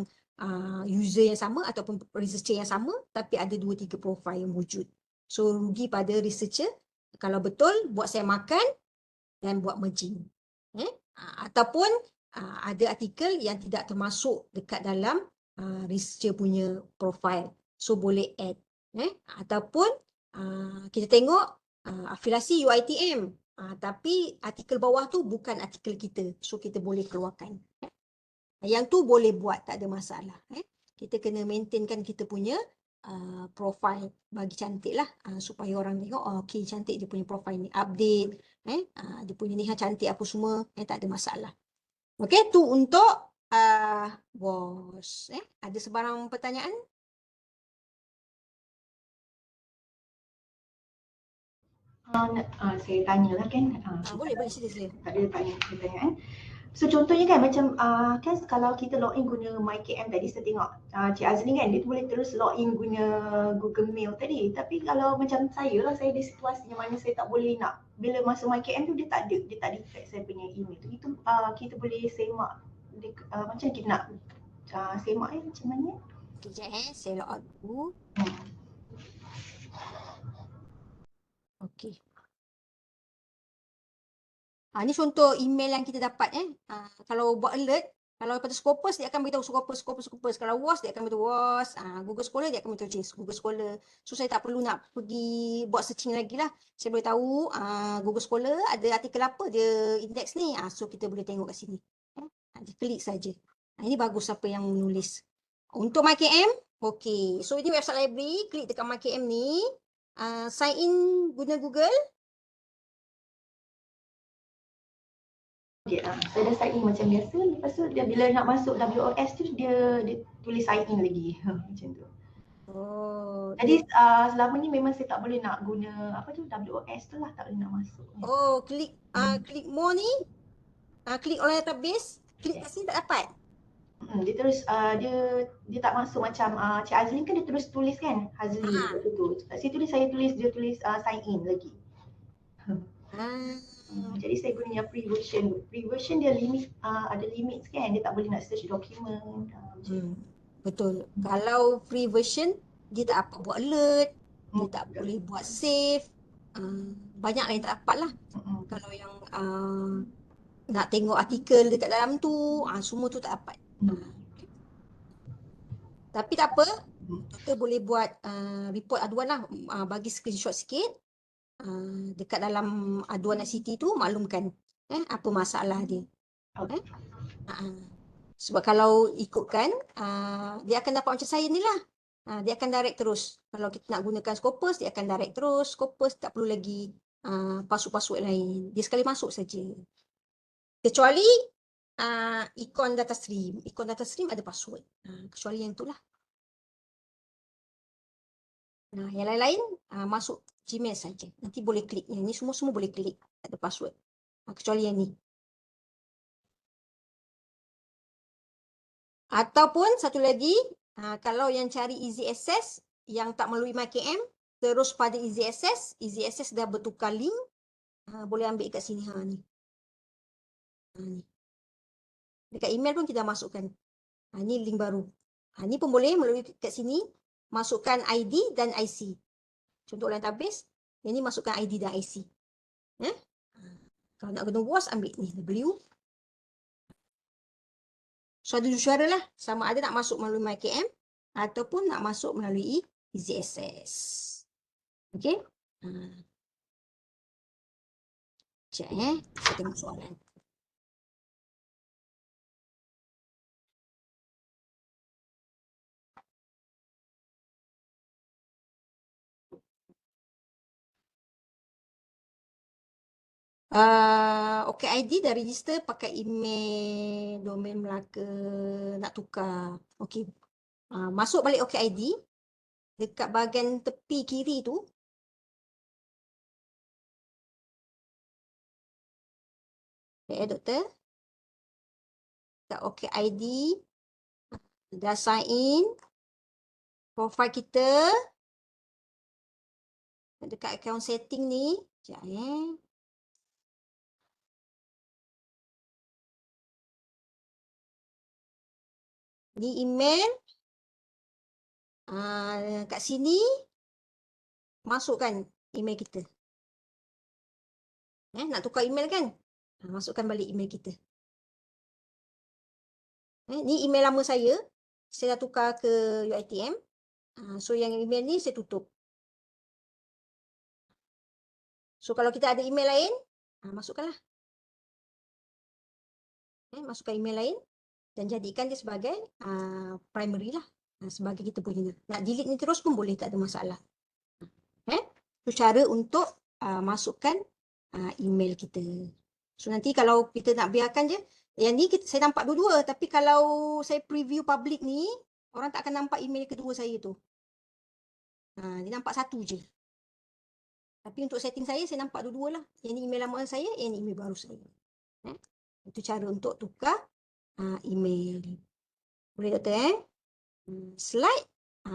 user yang sama ataupun researcher yang sama tapi ada 2-3 profile yang wujud. So rugi pada researcher kalau betul buat saya makan dan buat merging. Ataupun ada artikel yang tidak termasuk dekat dalam researcher punya profile. So boleh add. Ataupun kita tengok afiliasi UiTM. Tapi artikel bawah tu bukan artikel kita. So kita boleh keluarkan. Yang tu boleh buat, tak ada masalah. Kita kena maintainkan kita punya profile bagi cantik lah. Supaya orang tengok, okay cantik dia punya profile ni. Update. Dia punya ni cantik apa semua. Tak ada masalah. Okay, tu untuk bos. Ada sebarang pertanyaan? Saya tanyalah kan. Boleh sila. Tak ada pertanyaan. So contohnya kan macam kan kalau kita login guna MyKM tadi saya tengok Cik Azli kan dia boleh terus login guna Google Mail tadi. Tapi kalau macam saya lah, saya ada situasi yang mana saya tak boleh nak bila masuk MyKM tu dia tak detect saya punya email tu. Itu kita boleh semak macam kita nak semak macam mana? Sekejap saya log out dulu. Okey. Ni contoh email yang kita dapat kalau buat alert, kalau pada Scopus dia akan beritahu Scopus. Kalau WOS dia akan beritahu WOS. Google Scholar dia akan beritahu Google Scholar. So saya tak perlu nak pergi buat searching lagi lah. Saya boleh tahu Google Scholar ada artikel apa dia index ni. So kita boleh tengok kat sini. Klik saja. Ini bagus siapa yang menulis. Untuk MyKM, okey. So ini website library, klik dekat MyKM ni. Sign in guna Google. Saya dah sign in macam biasa. Lepas tu dia bila nak masuk WOS tu dia tulis sign in lagi. Macam tu. Jadi selama ni memang saya tak boleh nak guna apa tu WOS tu lah, tak boleh nak masuk. Klik more ni. Klik online database, klik kat sini tak dapat. Dia terus dia tak masuk macam Cik Azlin kan dia terus tulis kan Hazli tu. Kat situ dia tulis sign in lagi. Jadi saya guna yang free version. Free version dia ada limit kan, dia tak boleh nak search dokumen. Betul. Kalau free version dia tak apa buat alert, dia tak boleh buat save. Banyak yang tak dapat lah. Kalau yang nak tengok artikel dekat dalam tu, semua tu tak dapat. Tapi tak apa, kita boleh buat report aduan lah. Bagi screenshot sikit. Dekat dalam aduan ICT tu maklumkan apa masalah dia. Sebab kalau ikutkan dia akan dapat macam saya ni lah. Dia akan direct terus. Kalau kita nak gunakan Scopus, dia akan direct terus. Scopus tak perlu lagi password-password lain. Dia sekali masuk saja. Kecuali ikon data stream. Ikon data stream ada password. Kecuali yang itulah. Yang lain-lain masuk Gmail saja. Nanti boleh klik. Yang ni semua boleh klik. Tak ada password. Kecuali yang ni. Ataupun satu lagi, kalau yang cari easy access yang tak melalui MyKM, terus pada easy access dah bertukar link, boleh ambil kat sini. Ni. Dekat email pun kita masukkan. Ni link baru. Ni pun boleh melalui kat sini, masukkan ID dan IC. Contoh online database, yang ni masukkan ID dan IC. Kalau nak guna WOS, ambil ni, W. So ada dua cara lah, sama ada nak masuk melalui MyKM ataupun nak masuk melalui easy access. Okey. Sekejap saya tengok soalan. OKID dah register pakai email domain Melaka, nak tukar. Okey. Masuk balik OKID, dekat bahagian tepi kiri tu, doktor, dekat OKID, dah sign in, profile kita, dekat account setting ni, sekejap Ni email, kat sini, masukkan email kita. Nak tukar email kan? Masukkan balik email kita. Ni email lama saya dah tukar ke UiTM. So yang email ni saya tutup. So kalau kita ada email lain, masukkanlah. Masukkan email lain dan jadikan dia sebagai primary lah. Sebagai kita punya. Nak delete ni terus pun boleh, tak ada masalah. Itu cara untuk masukkan email kita. So nanti kalau kita nak biarkan je, yang ni saya nampak dua-dua, tapi kalau saya preview public ni, orang tak akan nampak email kedua saya tu. Dia nampak satu je. Tapi untuk setting saya nampak dua-dua lah. Yang ni email lama saya, yang ni email baru saya. Itu cara untuk tukar email. Boleh doktor Slide,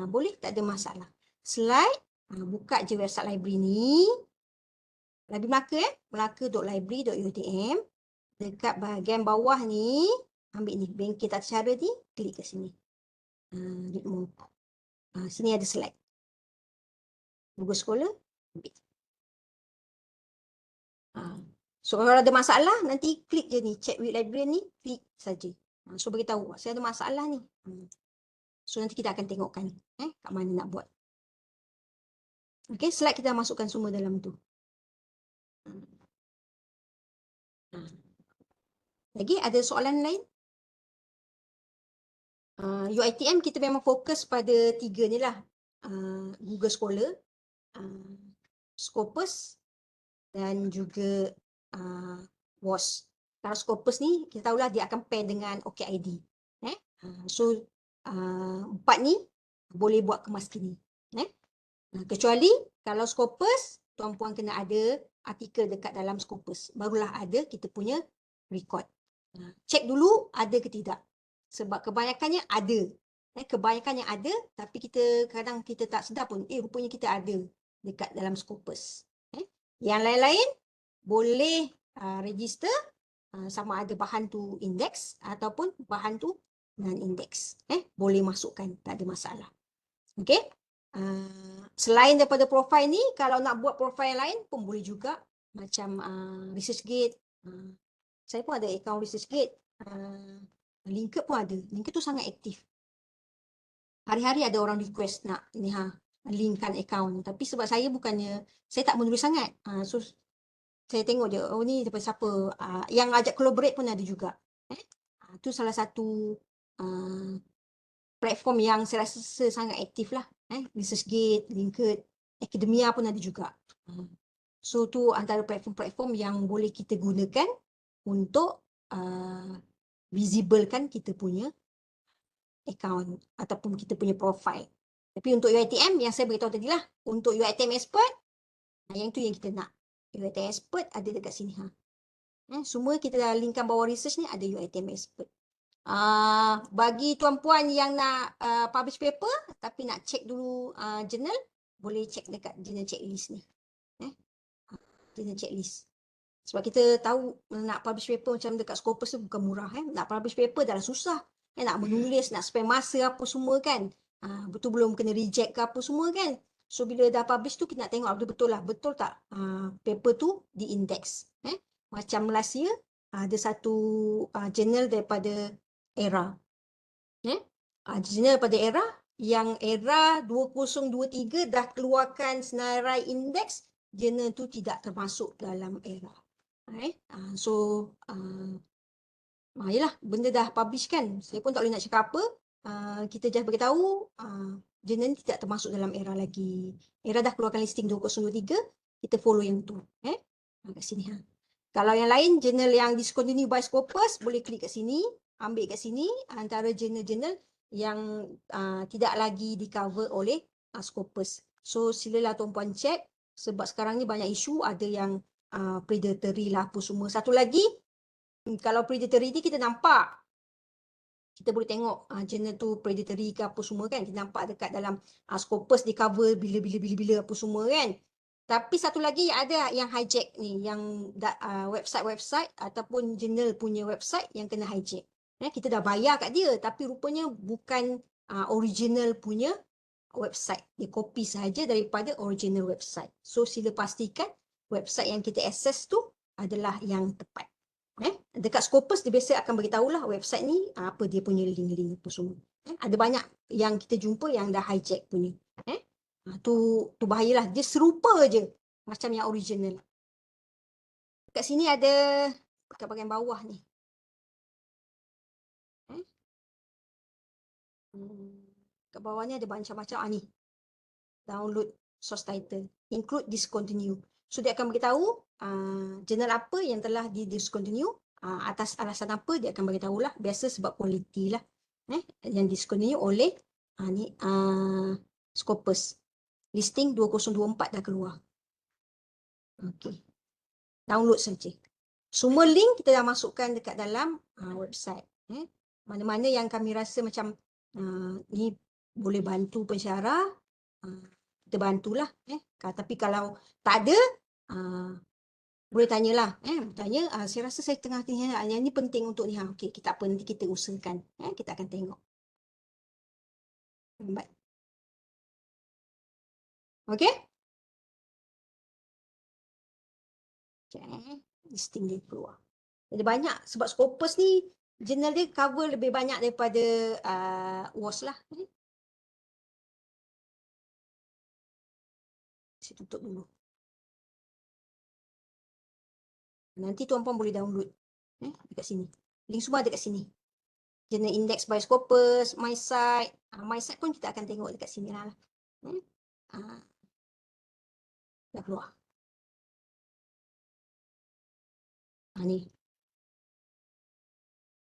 boleh, tak ada masalah. Slide, buka je website library ni. Library Melaka melaka.library.utm. Dekat bahagian bawah ni, ambil ni, bangkit tata cara ni, klik kat sini. Read more. Sini ada slide. Google Scholar, ambil. So kalau ada masalah, nanti klik je ni, check with library ni, klik saja. So beritahu, saya ada masalah ni. So nanti kita akan tengokkan kat mana nak buat. Okay, slide kita masukkan semua dalam tu. Lagi ada soalan lain? UiTM kita memang fokus pada 3 ni lah. Google Scholar, Scopus dan juga WAS. Kalau Scopus ni kita tahulah dia akan pair dengan OKID. So 4 ni boleh buat kemas kini. Kecuali kalau Scopus, tuan-puan kena ada artikel dekat dalam Scopus. Barulah ada kita punya record. Cek dulu ada ke tidak. Sebab kebanyakannya ada. Kebanyakan yang ada, tapi kadang kita tak sedar pun, rupanya kita ada dekat dalam Scopus. Yang lain-lain boleh register sama ada bahan tu indeks ataupun bahan tu non-indeks. Boleh masukkan, tak ada masalah. Okey. Selain daripada profile ni, kalau nak buat profile lain pun boleh juga. Macam ResearchGate. Saya pun ada akaun ResearchGate. LinkedIn pun ada. LinkedIn tu sangat aktif. Hari-hari ada orang request nak linkkan akaun. Tapi sebab saya tak menulis sangat. So saya tengok je, oh ni daripada siapa. Yang ajak collaborate pun ada juga. Itu salah satu platform yang saya rasa sangat aktif lah. ResearchGate, LinkedIn, Academia pun ada juga. So tu antara platform-platform yang boleh kita gunakan untuk visiblekan kita punya account ataupun kita punya profile. Tapi untuk UiTM yang saya beritahu tadi lah, untuk UiTM Expert, yang tu yang kita nak. UiTM Expert ada dekat sini. Semua kita dah linkkan bawah research ni ada UiTM Expert. Bagi tuan-puan yang nak publish paper tapi nak check dulu journal, boleh check dekat journal checklist ni. Journal checklist. Sebab kita tahu nak publish paper macam dekat Scopus tu bukan murah. Nak publish paper dah susah. Nak menulis, nak spend masa apa semua kan. Betul belum kena reject ke apa semua kan. So bila dah publish tu kita nak tengok betul-betul lah. Betul tak paper tu di index. Macam last year ada satu journal daripada ERA. Journal daripada ERA yang ERA 2023 dah keluarkan senarai indeks, journal tu tidak termasuk dalam ERA. So yelah, benda dah publish kan. Saya pun tak boleh nak cakap apa. Kita just beritahu journal ni tidak termasuk dalam ERA lagi. ERA dah keluarkan listing 2023, kita follow yang tu. Kat sini. Kalau yang lain, jurnal yang discontinue by Scopus, boleh klik kat sini, ambil kat sini, antara jurnal-jurnal yang tidak lagi di-cover oleh Scopus. So, silalah tuan-puan check, sebab sekarang ni banyak isu, ada yang predatory lah apa semua. Satu lagi, kalau predatory ni kita nampak, kita boleh tengok jurnal tu predatory ke apa semua kan, kita nampak dekat dalam Scopus di cover bila apa semua kan. Tapi satu lagi ada yang hijack ni, yang website-website ataupun jurnal punya website yang kena hijack. Kita dah bayar kat dia, tapi rupanya bukan original punya website. Dia copy saja daripada original website. So sila pastikan website yang kita access tu adalah yang tepat. Dekat Scopus dia biasa akan beritahulah website ni apa dia punya link-link apa semua. Ada banyak yang kita jumpa yang dah hijack punya. Tu bahayalah. Dia serupa je macam yang original. Kat sini ada dekat bahagian bawah ni. Kat bawah ni ada macam-macam ni. Download source title. Include discontinue. So dia akan beritahu jurnal apa yang telah di discontinue, atas alasan apa dia akan beritahulah. Biasa sebab kualiti lah. Yang discontinue oleh Scopus. Listing 2024 dah keluar. Okey. Download saja. Semua link kita dah masukkan dekat dalam website. Mana-mana yang kami rasa macam ni boleh bantu pensyarah, kita bantulah. Tapi kalau tak ada, boleh tanyalah. Tanya, saya rasa saya tengah yang ni penting untuk ni. Okey, kita apa nanti kita usahakan. Kita akan tengok. Baik. Okey? Listing dia keluar. Jadi banyak sebab Scopus ni jurnal dia cover lebih banyak daripada WAS lah. Saya tutup dulu. Nanti tuan-puan boleh download dekat sini. Link semua ada kat sini. Jurnal index by Scopus, my site. My site pun kita akan tengok dekat sini lah. Dah keluar. Ni.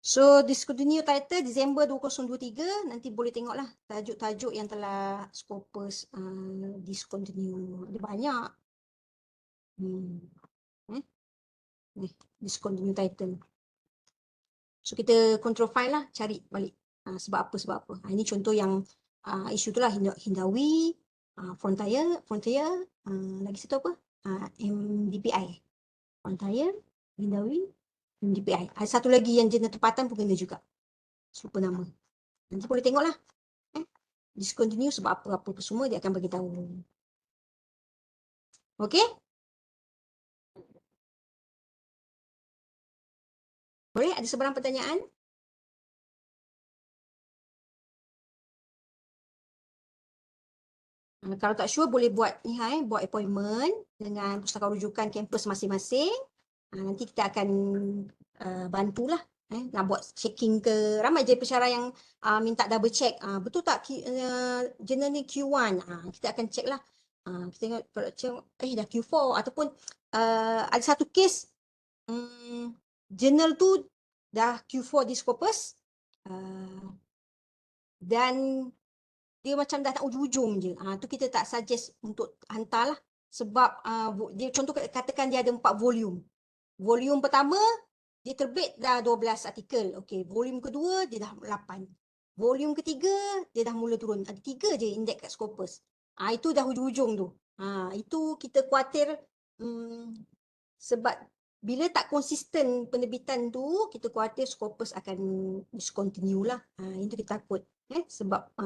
So, discontinue title Disember 2023. Nanti boleh tengoklah tajuk-tajuk yang telah Scopus discontinue. Ada banyak. Discontinue title. So, kita control file lah, cari balik. Sebab apa. Ini contoh yang isu tu lah, Hindawi, Frontier, lagi satu apa? MDPI. Frontier, Hindawi, MDPI. Ada satu lagi yang jurnal tempatan pun kena juga. Lupa nama. Nanti boleh tengok lah. Discontinue sebab apa-apa semua dia akan beritahu. Okey? Boleh? Ada sebarang pertanyaan? Kalau tak sure boleh buat ni buat appointment dengan pustaka rujukan kampus masing-masing. Nanti kita akan bantulah nak buat checking ke. Ramai je pensyarah yang minta double check. Betul tak jurnal ni Q1? Kita akan check lah. Kita tengok kalau check dah Q4 ataupun ada satu kes jurnal tu dah Q4 di Scopus dan dia macam dah tak ujung-ujung je. Tu kita tak suggest untuk hantar lah. Sebab dia contoh katakan dia ada 4 volume. Volume pertama dia terbit dah 12 artikel. Okey, volume kedua dia dah 8. Volume ketiga dia dah mula turun. Ada 3 je indeks kat Scopus. Itu dah hujung-hujung tu. Itu kita khawatir sebab bila tak konsisten penerbitan tu, kita khawatir Scopus akan discontinue lah. Itu kita takut. Sebab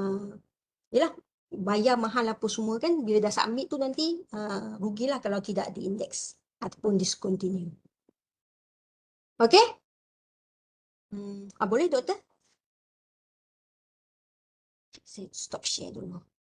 yalah, bayar mahal apa semua kan, bila dah submit tu nanti rugilah kalau tidak diindeks ataupun discontinue. Okey? Boleh doktor? Saya stop share dulu.